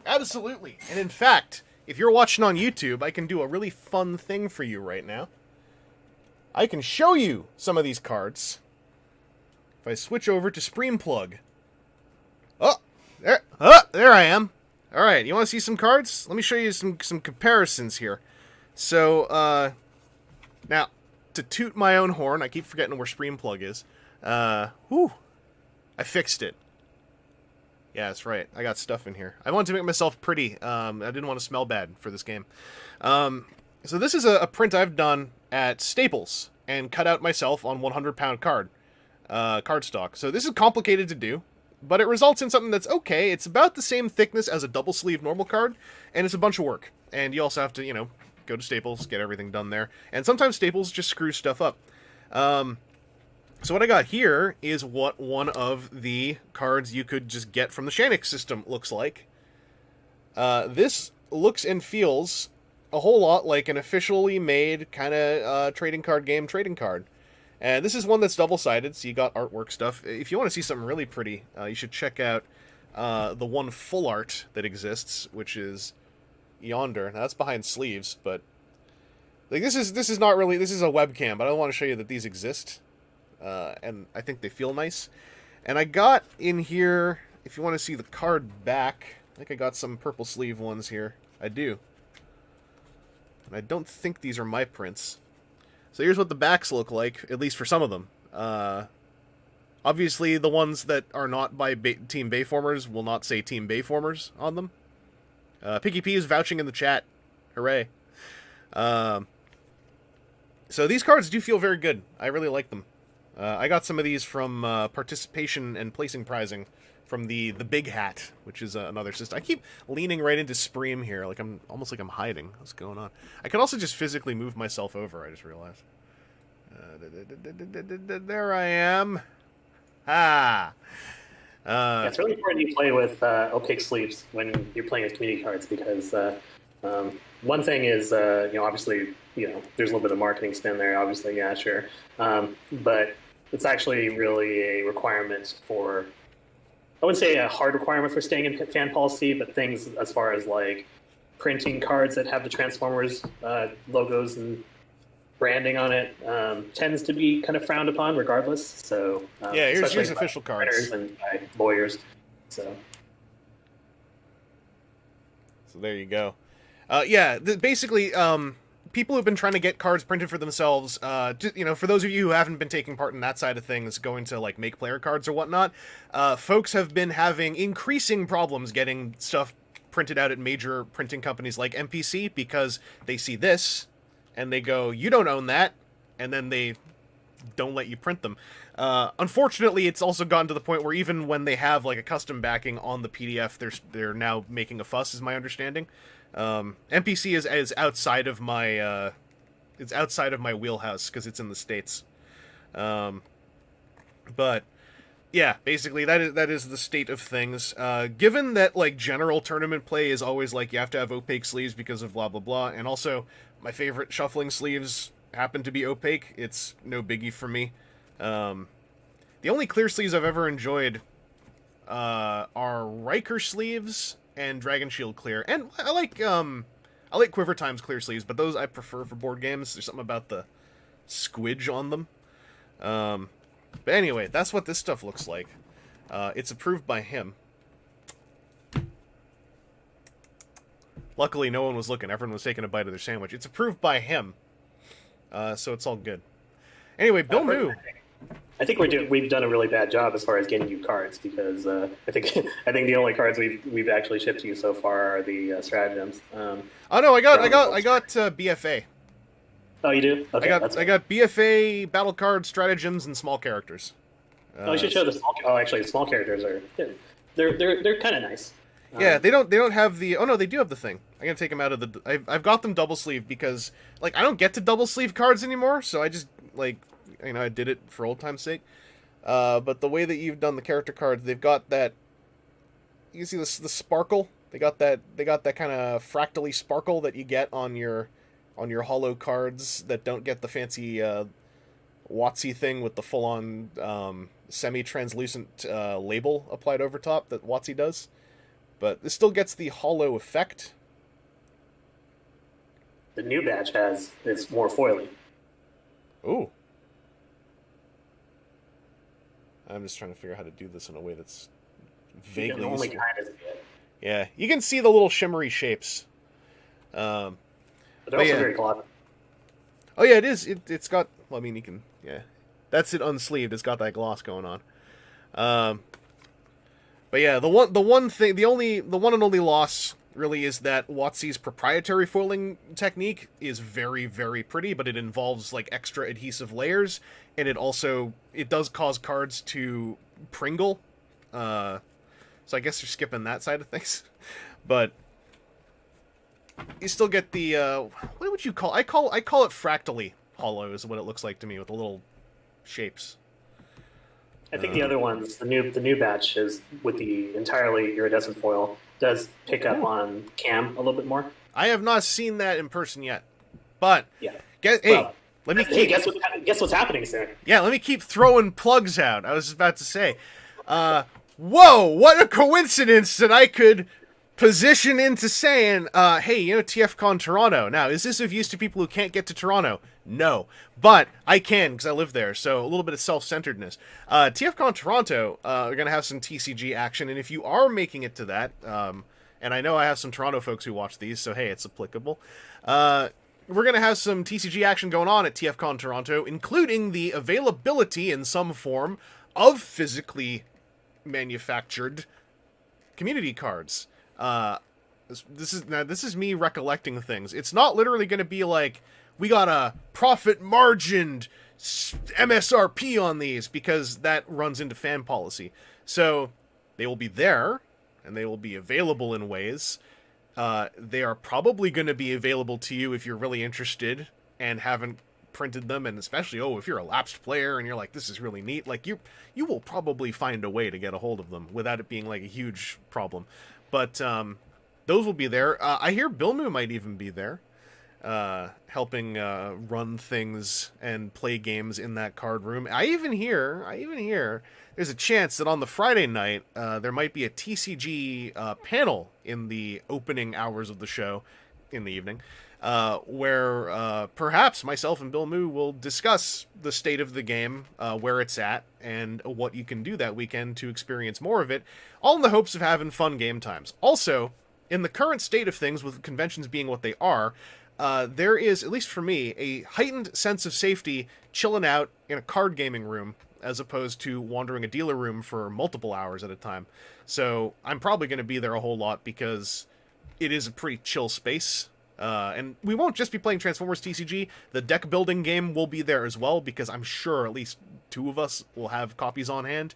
Absolutely. And in fact, if you're watching on YouTube, I can do a really fun thing for you right now. I can show you some of these cards. If I switch over to Streamplug. There I am. All right, you want to see some cards? Let me show you some comparisons here. So, now, to toot my own horn, I keep forgetting where Streamplug is. I fixed it. Yeah, that's right. I got stuff in here. I wanted to make myself pretty. I didn't want to smell bad for this game. So this is a print I've done at Staples and cut out myself on 100-pound cardstock. So this is complicated to do, but it results in something that's okay. It's about the same thickness as a double sleeve normal card, and it's a bunch of work. And you also have to, go to Staples, get everything done there. And sometimes Staples just screws stuff up. So what I got here is what one of the cards you could just get from the Shanix system looks like. This looks and feels a whole lot like an officially made kind of trading card game trading card. And this is one that's double-sided, so you got artwork stuff. If you want to see something really pretty, you should check out the one full art that exists, which is yonder. Now, that's behind sleeves, but like this is not really, this is a webcam, but I want to show you that these exist. And I think they feel nice. And I got in here, if you want to see the card back, I think I got some purple sleeve ones here. I do. And I don't think these are my prints. So here's what the backs look like, at least for some of them. Obviously, the ones that are not by Team Bayformers will not say Team Bayformers on them. Picky P is vouching in the chat. Hooray. So these cards do feel very good. I really like them. I got some of these from participation and placing prizing from the Big Hat, which is another system. I keep leaning right into Spreem here, like I'm almost like I'm hiding. What's going on? I could also just physically move myself over. I just realized. There I am. It's really important you play with opaque sleeves when you're playing with community cards because one thing is obviously there's a little bit of marketing spin there. Obviously, yeah, sure, but it's actually really a requirement for. I wouldn't say a hard requirement for staying in fan policy, but things as far as like printing cards that have the Transformers logos and branding on it tends to be kind of frowned upon regardless. So yeah, here's official cards and by lawyers. So there you go. Basically, people who've been trying to get cards printed for themselves, for those of you who haven't been taking part in that side of things, going to like make player cards or whatnot, folks have been having increasing problems getting stuff printed out at major printing companies like MPC because they see this and they go, "You don't own that," and then they don't let you print them. Unfortunately, it's also gotten to the point where even when they have like a custom backing on the PDF, they're now making a fuss, is my understanding. MPC is outside of my it's outside of my wheelhouse because it's in the States. But yeah, basically that is the state of things. Given that like general tournament play is always like you have to have opaque sleeves because of blah blah blah, and also my favorite shuffling sleeves happen to be opaque. It's no biggie for me. The only clear sleeves I've ever enjoyed are Riker sleeves and Dragon Shield clear, and I like Quiver Times clear sleeves, but those I prefer for board games. There's something about the squidge on them. But anyway, that's what this stuff looks like. It's approved by him. Luckily, no one was looking. Everyone was taking a bite of their sandwich. It's approved by him, so it's all good. Anyway, Billmoo. I think we've done a really bad job as far as getting you cards because I think the only cards we've actually shipped to you so far are the stratagems. Oh no, I got BFA. Oh, you do? Okay, I got BFA, battle cards, stratagems, and small characters. You should show the small. Oh, actually, the small characters are they're kind of nice. Yeah, they don't have the. Oh no, they do have the thing. I'm gonna take them out of the. I've got them double sleeve because like I don't get to double sleeve cards anymore, so I just like. I did it for old time's sake. But the way that you've done the character cards, they've got that... You see the sparkle They got that kind of fractally sparkle that you get on your holo cards that don't get the fancy WotC thing with the full-on semi-translucent label applied over top that WotC does. But this still gets the holo effect. The new batch is more foily. Ooh. I'm just trying to figure out how to do this in a way that's vaguely only useful. kind of it. Yeah, you can see the little shimmery shapes. But they're also very glossy. Oh yeah, it is. It's got. Well, I mean, you can. Yeah, that's it unsleeved. It's got that gloss going on. But yeah, the one and only loss really is that WotC's proprietary foiling technique is very, very pretty, but it involves like extra adhesive layers, and it does cause cards to pringle. So I guess you're skipping that side of things, but you still get the what would you call? I call it fractally hollow is what it looks like to me with the little shapes. I think the other ones, the new batch is with the entirely iridescent foil, does pick up on cam a little bit more. I have not seen that in person yet, but yeah. Let me keep. Guess what's happening soon? Yeah, let me keep throwing plugs out. I was about to say, whoa! What a coincidence that I could position into saying, hey, TFCon Toronto. Now, is this of use to people who can't get to Toronto? No, but I can because I live there, so a little bit of self-centeredness. TFCon Toronto, we're going to have some TCG action, and if you are making it to that, and I know I have some Toronto folks who watch these, so hey, it's applicable. We're going to have some TCG action going on at TFCon Toronto, including the availability in some form of physically manufactured community cards. This is me recollecting things. It's not literally going to be like, we got a profit margined MSRP on these, because that runs into fan policy. So they will be there, and they will be available in ways. They are probably going to be available to you if you're really interested and haven't printed them, and especially, if you're a lapsed player and you're like, this is really neat, like you will probably find a way to get a hold of them without it being like a huge problem. But those will be there. I hear Billmoo might even be there, helping run things and play games in that card room. I even hear there's a chance that on the Friday night there might be a TCG panel in the opening hours of the show in the evening, where perhaps myself and Billmoo will discuss the state of the game, where it's at, and what you can do that weekend to experience more of it, all in the hopes of having fun game times. Also, in the current state of things, with conventions being what they are, there is, at least for me, a heightened sense of safety chilling out in a card gaming room as opposed to wandering a dealer room for multiple hours at a time. So I'm probably going to be there a whole lot because it is a pretty chill space. And we won't just be playing Transformers TCG. The deck building game will be there as well, because I'm sure at least 2 of us will have copies on hand.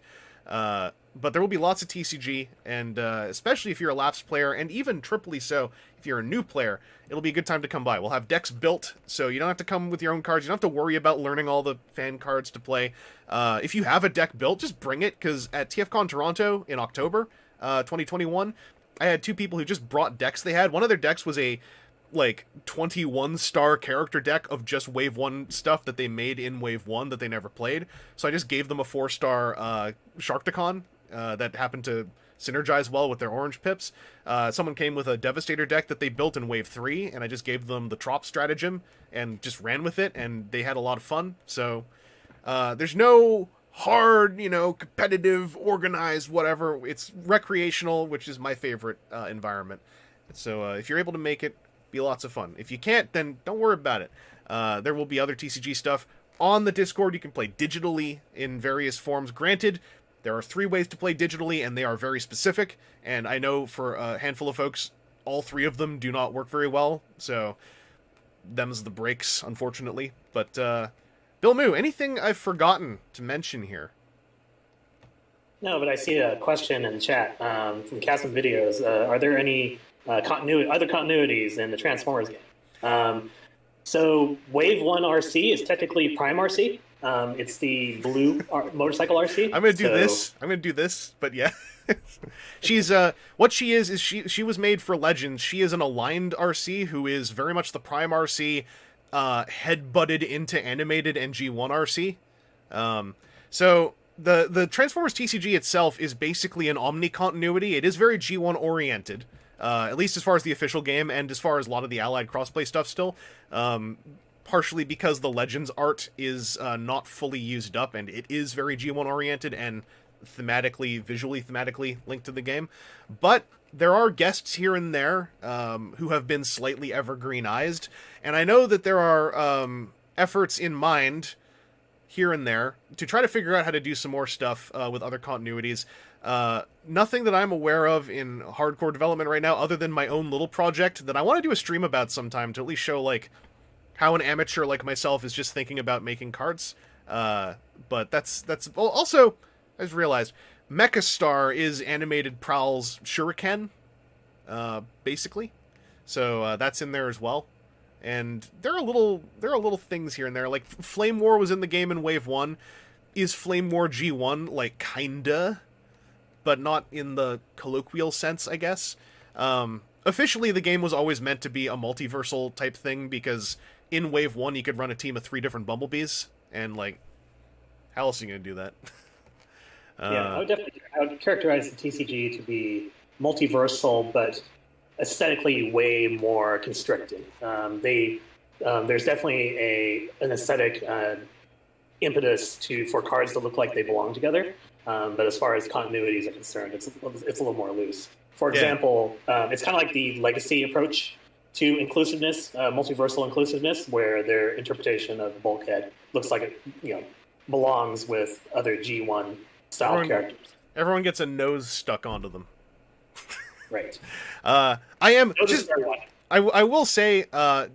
But there will be lots of TCG, and especially if you're a lapsed player, and even triply so if you're a new player, it'll be a good time to come by. We'll have decks built, so you don't have to come with your own cards. You don't have to worry about learning all the fan cards to play. If you have a deck built, just bring it, because at TFCon Toronto in October 2021, I had 2 people who just brought decks they had. One of their decks was a 21-star character deck of just Wave 1 stuff that they made in Wave 1 that they never played. So I just gave them a 4-star Sharkticon that happened to synergize well with their orange pips. Someone came with a Devastator deck that they built in Wave 3, and I just gave them the Trop stratagem and just ran with it, and they had a lot of fun. So there's no hard, competitive, organized, whatever. It's recreational, which is my favorite environment. So if you're able to make it, be lots of fun. If you can't, then don't worry about it. There will be other TCG stuff on the Discord. You can play digitally in various forms. Granted, there are 3 ways to play digitally, and they are very specific, and I know for a handful of folks, all 3 of them do not work very well, so them's the breaks, unfortunately. But Billmoo, anything I've forgotten to mention here? No, but I see a question in the chat from Chasm Videos. Are there any other continuities in the Transformers game? So Wave 1 RC is technically Prime RC. It's the blue motorcycle RC. I'm going to do this, but yeah. She's what she is she was made for Legends. She is an aligned RC who is very much the Prime RC, head-butted into animated and G1 RC. So the Transformers TCG itself is basically an omni continuity. It is very G1 oriented, at least as far as the official game and as far as a lot of the allied crossplay stuff still. Partially because the Legends art is not fully used up, and it is very G1 oriented and visually thematically linked to the game. But there are guests here and there who have been slightly evergreenized, and I know that there are efforts in mind here and there to try to figure out how to do some more stuff with other continuities. Nothing that I'm aware of in hardcore development right now, other than my own little project that I want to do a stream about sometime to at least show like how an amateur like myself is just thinking about making cards. But that's well, also, I just realized Mecha Star is animated Prowl's Shuriken, basically. So that's in there as well. And there are little things here and there. Like Flame War was in the game in Wave 1. Is Flame War G1 like kinda, but not in the colloquial sense, I guess. Officially, the game was always meant to be a multiversal type thing because in Wave 1 you could run a team of 3 different Bumblebees, and like, how else are you gonna do that? I would characterize the TCG to be multiversal, but aesthetically way more constricted. There's definitely an aesthetic impetus for cards to look like they belong together, but as far as continuities are concerned, it's a little more loose. For example, it's kind of like the Legacy approach to inclusiveness, multiversal inclusiveness, where their interpretation of Bulkhead looks like it belongs with other G1 style characters. Everyone gets a nose stuck onto them. Right. I will say,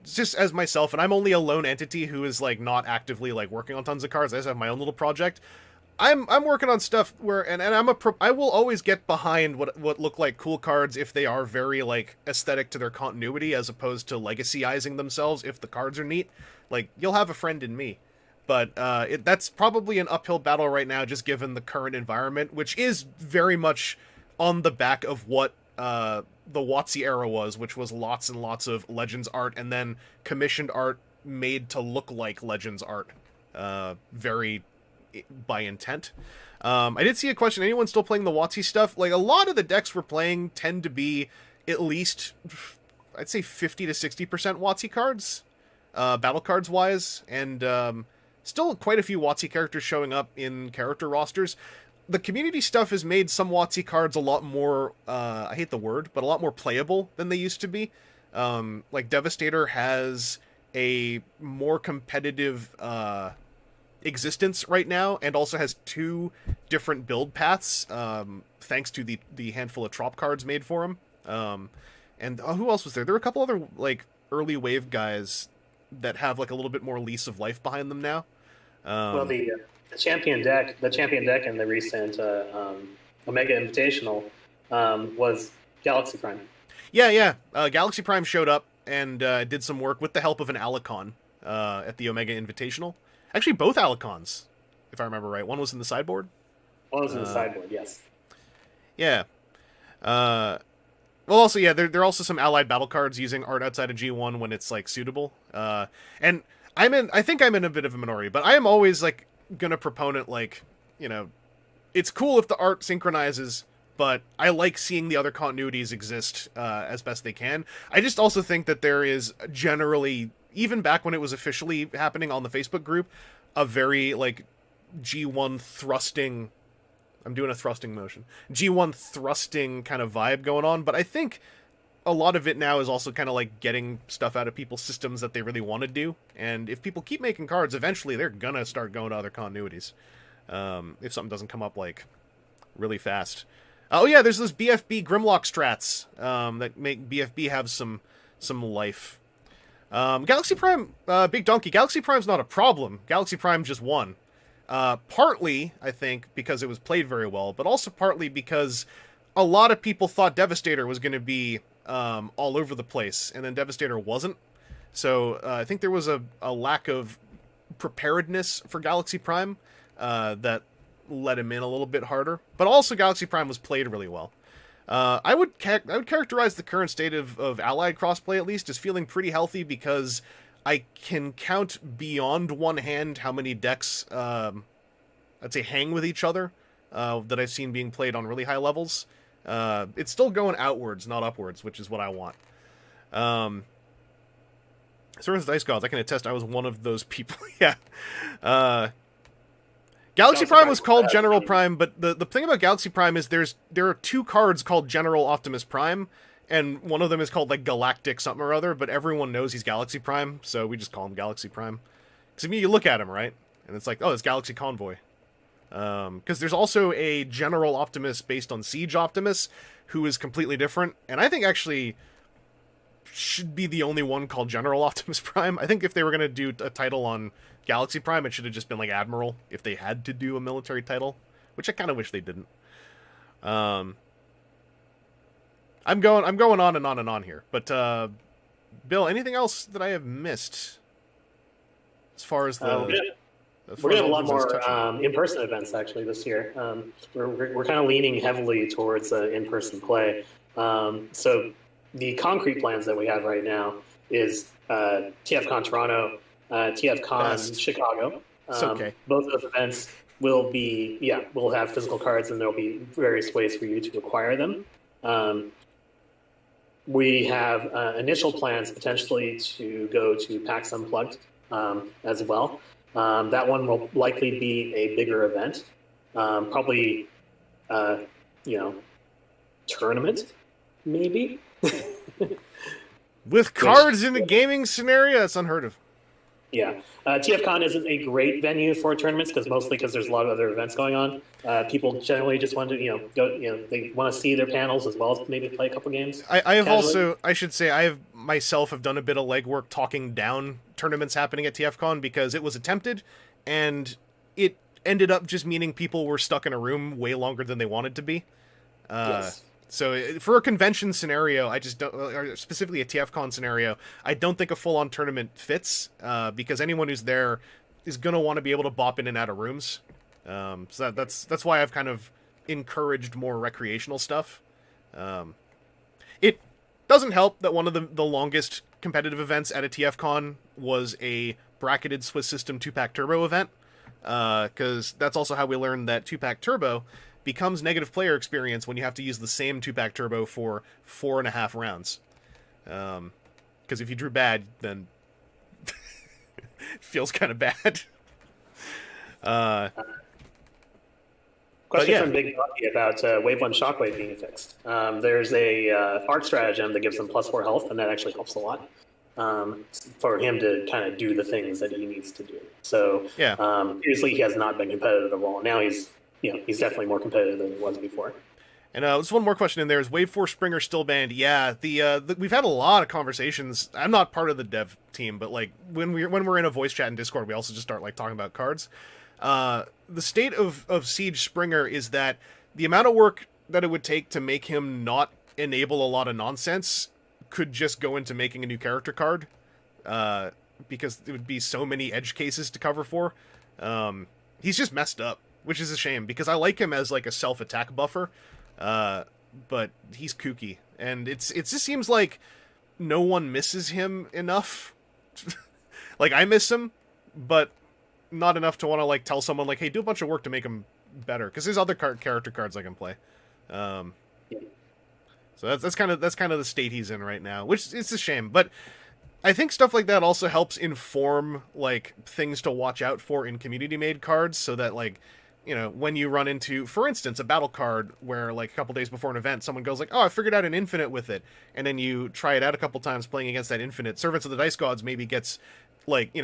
just as myself, and I'm only a lone entity who is like not actively like working on tons of cards. I just have my own little project. I'm working on stuff where, and I will always get behind what look like cool cards if they are very like aesthetic to their continuity, as opposed to legacyizing themselves if the cards are neat. Like, you'll have a friend in me. But that's probably an uphill battle right now, just given the current environment, which is very much on the back of what the WotC era was, which was lots and lots of Legends art, and then commissioned art made to look like Legends art, very by intent. I did see a question, anyone still playing the WotC stuff? Like, a lot of the decks we're playing tend to be at least, I'd say 50 to 60% WotC cards, battle cards wise, and still quite a few WotC characters showing up in character rosters. The community stuff has made some WotC cards a lot more, I hate the word, but a lot more playable than they used to be. Like, Devastator has a more competitive existence right now, and also has 2 different build paths, thanks to the handful of Trop cards made for him. And who else was there? There were a couple other, like, early wave guys that have, like, a little bit more lease of life behind them now. Well, the champion deck in the recent Omega Invitational was Galaxy Prime. Yeah. Galaxy Prime showed up and did some work with the help of an Alicon at the Omega Invitational. Actually, both Alicons, if I remember right. One was in the sideboard. One was in the sideboard, yes. Yeah. Well, also, yeah, there are also some allied battle cards using art outside of G1 when it's, like, suitable. And I think I'm in a bit of a minority, but I am always, like, gonna proponent, like, it's cool if the art synchronizes, but I like seeing the other continuities exist as best they can. I just also think that there is generally, even back when it was officially happening on the Facebook group, a very, like, G1 thrusting, I'm doing a thrusting motion, G1 thrusting kind of vibe going on, but I think a lot of it now is also kind of like getting stuff out of people's systems that they really want to do, and if people keep making cards, eventually they're gonna start going to other continuities, if something doesn't come up, like, really fast. Oh yeah, there's those BFB Grimlock strats that make BFB have some life. Galaxy Prime, Big Donkey, Galaxy Prime's not a problem. Galaxy Prime just won. Partly, I think, because it was played very well, but also partly because a lot of people thought Devastator was going to be all over the place, and then Devastator wasn't. So I think there was a lack of preparedness for Galaxy Prime that let him in a little bit harder. But also, Galaxy Prime was played really well. I would characterize the current state of Allied crossplay, at least, as feeling pretty healthy, because I can count beyond one hand how many decks, I'd say, hang with each other that I've seen being played on really high levels. It's still going outwards, not upwards, which is what I want. As Dice Gods, I can attest I was one of those people. Yeah. Galaxy Prime was called General Prime, but the thing about Galaxy Prime is there are 2 cards called General Optimus Prime, and one of them is called, like, Galactic something or other, but everyone knows he's Galaxy Prime, so we just call him Galaxy Prime. Because, I mean, you look at him, right? And it's like, oh, it's Galaxy Convoy. Because there's also a General Optimus based on Siege Optimus, who is completely different, and I think actually should be the only one called General Optimus Prime. I think if they were going to do a title on Galaxy Prime, it should have just been like Admiral, if they had to do a military title, which I kind of wish they didn't. I'm going on and on and on here, but Bill, anything else that I have missed as far as the we're gonna have a lot more in-person events actually this year. We're kind of leaning heavily towards in-person play. So the concrete plans that we have right now is TFCon Toronto, TFCon Chicago. Okay. Both of those events will have physical cards, and there'll be various ways for you to acquire them. We have initial plans potentially to go to PAX Unplugged as well. That one will likely be a bigger event, probably, tournament, maybe. With cards in the gaming scenario, that's unheard of. Yeah. TFCon isn't a great venue for tournaments because there's a lot of other events going on. People generally just want to, they want to see their panels as well as maybe play a couple games. I have myself done a bit of legwork talking down tournaments happening at TFCon because it was attempted, and it ended up just meaning people were stuck in a room way longer than they wanted to be. Yes. So for a convention scenario, I just don't, or specifically a TFCon scenario, I don't think a full-on tournament fits, because anyone who's there is going to want to be able to bop in and out of rooms. So that's why I've kind of encouraged more recreational stuff. It doesn't help that one of the longest competitive events at a TFCon was a bracketed Swiss System 2-pack Turbo event, because that's also how we learned that 2-pack Turbo becomes negative player experience when you have to use the same 2-pack Turbo for 4.5 rounds. Because if you drew bad, then it feels kind of bad. Question from Big Bucky about Wave 1 Shockwave being fixed. There's a arc stratagem that gives him +4 health, and that actually helps a lot for him to kind of do the things that he needs to do. So previously he has not been competitive at all. Now he's definitely more competitive than he was before. And there's one more question in there. Is Wave 4 Springer still banned? Yeah, we've had a lot of conversations. I'm not part of the dev team, but like when we're in a voice chat in Discord, we also just start like talking about cards. The state of Siege Springer is that the amount of work that it would take to make him not enable a lot of nonsense could just go into making a new character card, because it would be so many edge cases to cover for. He's just messed up, which is a shame, because I like him as like a self-attack buffer, but he's kooky, and it just seems like no one misses him enough. Like, I miss him, but not enough to want to like tell someone like, hey, do a bunch of work to make him better, because there's other character cards I can play. So that's kind of the state he's in right now, which it's a shame, but I think stuff like that also helps inform like things to watch out for in community made cards, so that like, when you run into, for instance, a battle card where like a couple days before an event, someone goes like, oh, I figured out an infinite with it, and then you try it out a couple times playing against that infinite, Servants of the Dice Gods maybe gets like,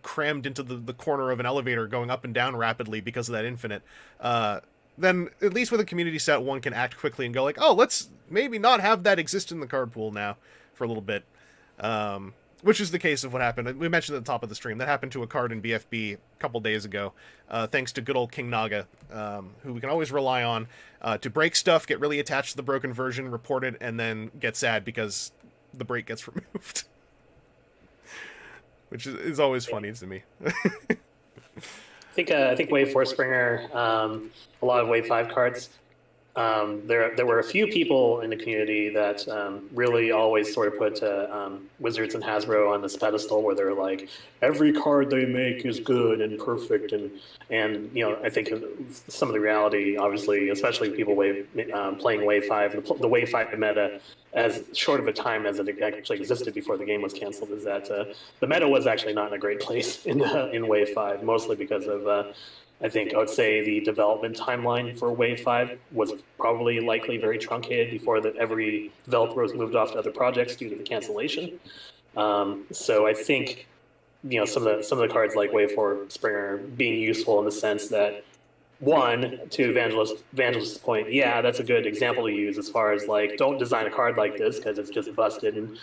crammed into the corner of an elevator going up and down rapidly because of that infinite. Then at least with a community set, one can act quickly and go like, oh, let's maybe not have that exist in the card pool now for a little bit. Which is the case of what happened. We mentioned at the top of the stream. That happened to a card in BFB a couple days ago, thanks to good old King Naga, who we can always rely on to break stuff, get really attached to the broken version, report it, and then get sad because the break gets removed. Which is always funny to me. I think Wave 4 Springer, a lot of Wave 5 cards. There were a few people in the community that really always sort of put Wizards and Hasbro on this pedestal where they're like, every card they make is good and perfect, and you know, I think some of the reality, obviously, especially people playing Wave 5, the Wave 5 meta, as short of a time as it actually existed before the game was canceled, is that the meta was actually not in a great place in Wave 5, mostly because of I think I would say the development timeline for Wave 5 was probably likely very truncated before every developer was moved off to other projects due to the cancellation. So I think, you know, some of the cards like Wave 4 Springer being useful in the sense that, one, to Evangelist's point, yeah, that's a good example to use as far as like, don't design a card like this because it's just busted, and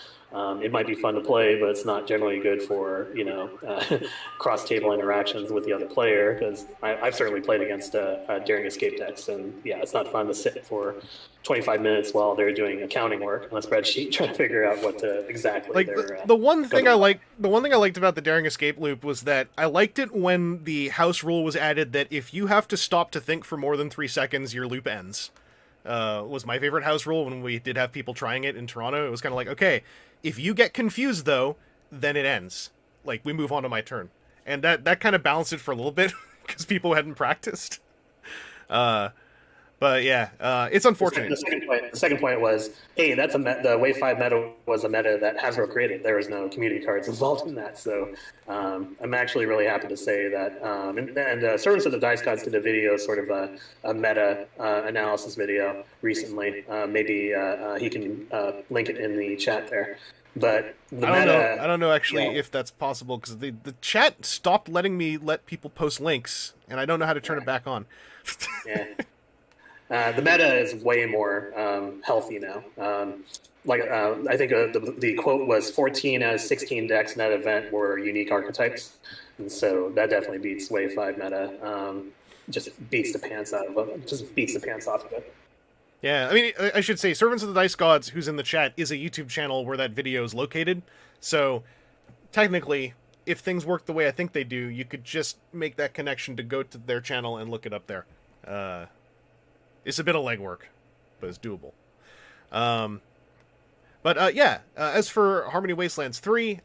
it might be fun to play, but it's not generally good for, you know, cross-table interactions with the other player, because I've certainly played against Daring Escape decks, and yeah, it's not fun to sit for 25 minutes while they're doing accounting work on a spreadsheet trying to figure out what exactly like they're the one thing I liked about the Daring Escape loop was that I liked it when the house rule was added that if you have to stop to think for more than 3 seconds, your loop ends. Was my favorite house rule when we did have people trying it in Toronto. It was kind of like, okay, if you get confused though, then it ends. Like, we move on to my turn, and that kind of balanced it for a little bit because people hadn't practiced. But yeah, it's unfortunate. The second point was, hey, the Wave 5 meta was a meta that Hasbro created. There was no community cards involved in that. So I'm actually really happy to say that. And Servants of the Dice Gods did a video, sort of a meta analysis video recently. Maybe he can link it in the chat there. But I don't know actually if that's possible, because the chat stopped letting me let people post links, and I don't know how to turn it back on. Yeah. The meta is way more healthy now. I think the quote was 14 out of 16 decks in that event were unique archetypes, and so that definitely beats Wave 5 meta. Just beats the pants out of it. Just beats the pants off of it. Yeah, I mean, I should say Servants of the Dice Gods, who's in the chat, is a YouTube channel where that video is located. So technically, if things work the way I think they do, you could just make that connection to go to their channel and look it up there. It's a bit of legwork, but it's doable. As for Harmony Wastelands 3,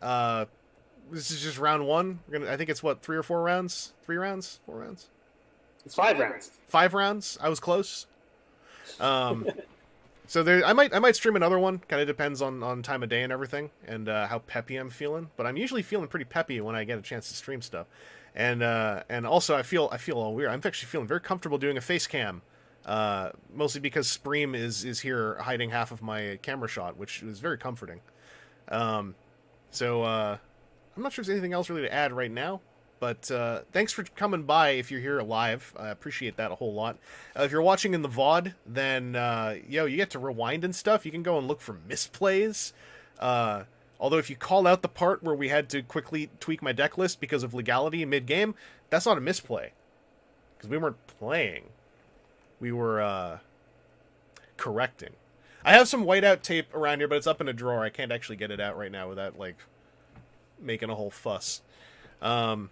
this is just round 1. I think it's, 3 or 4 rounds? 3 rounds? 4 rounds? It's 5 rounds. 5 rounds? I was close. So I might stream another one. Kind of depends on time of day and everything, and how peppy I'm feeling. But I'm usually feeling pretty peppy when I get a chance to stream stuff. And also I feel all weird. I'm actually feeling very comfortable doing a face cam. Mostly because Spreem is here hiding half of my camera shot, which is very comforting. I'm not sure if there's anything else really to add right now, but thanks for coming by if you're here live. I appreciate that a whole lot. If you're watching in the VOD, then you get to rewind and stuff. You can go and look for misplays. Although if you call out the part where we had to quickly tweak my deck list because of legality mid-game, that's not a misplay, because we weren't playing. We were correcting. I have some whiteout tape around here, but it's up in a drawer. I can't actually get it out right now without, like, making a whole fuss. So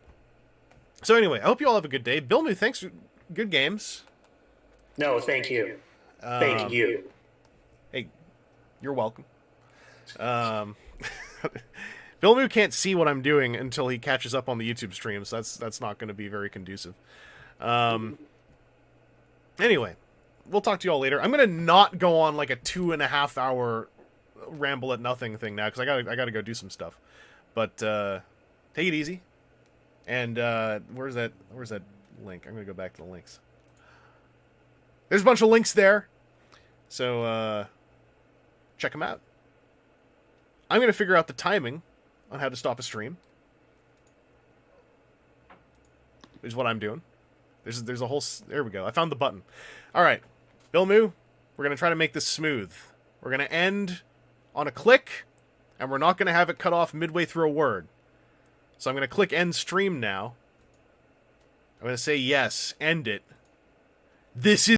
anyway, I hope you all have a good day. Billmoo, thanks. Good games. No, thank you. Thank you. Hey, you're welcome. Billmoo can't see what I'm doing until he catches up on the YouTube stream, so that's not going to be very conducive. Anyway, we'll talk to you all later. I'm going to not go on like a 2.5 hour ramble at nothing thing now, because I gotta go do some stuff. But take it easy. And where's that link? I'm going to go back to the links. There's a bunch of links there. So check them out. I'm going to figure out the timing on how to stop a stream. Is what I'm doing. There's a whole... There we go. I found the button. All right. Billmoo, we're going to try to make this smooth. We're going to end on a click, and we're not going to have it cut off midway through a word. So I'm going to click end stream now. I'm going to say yes. End it. This is...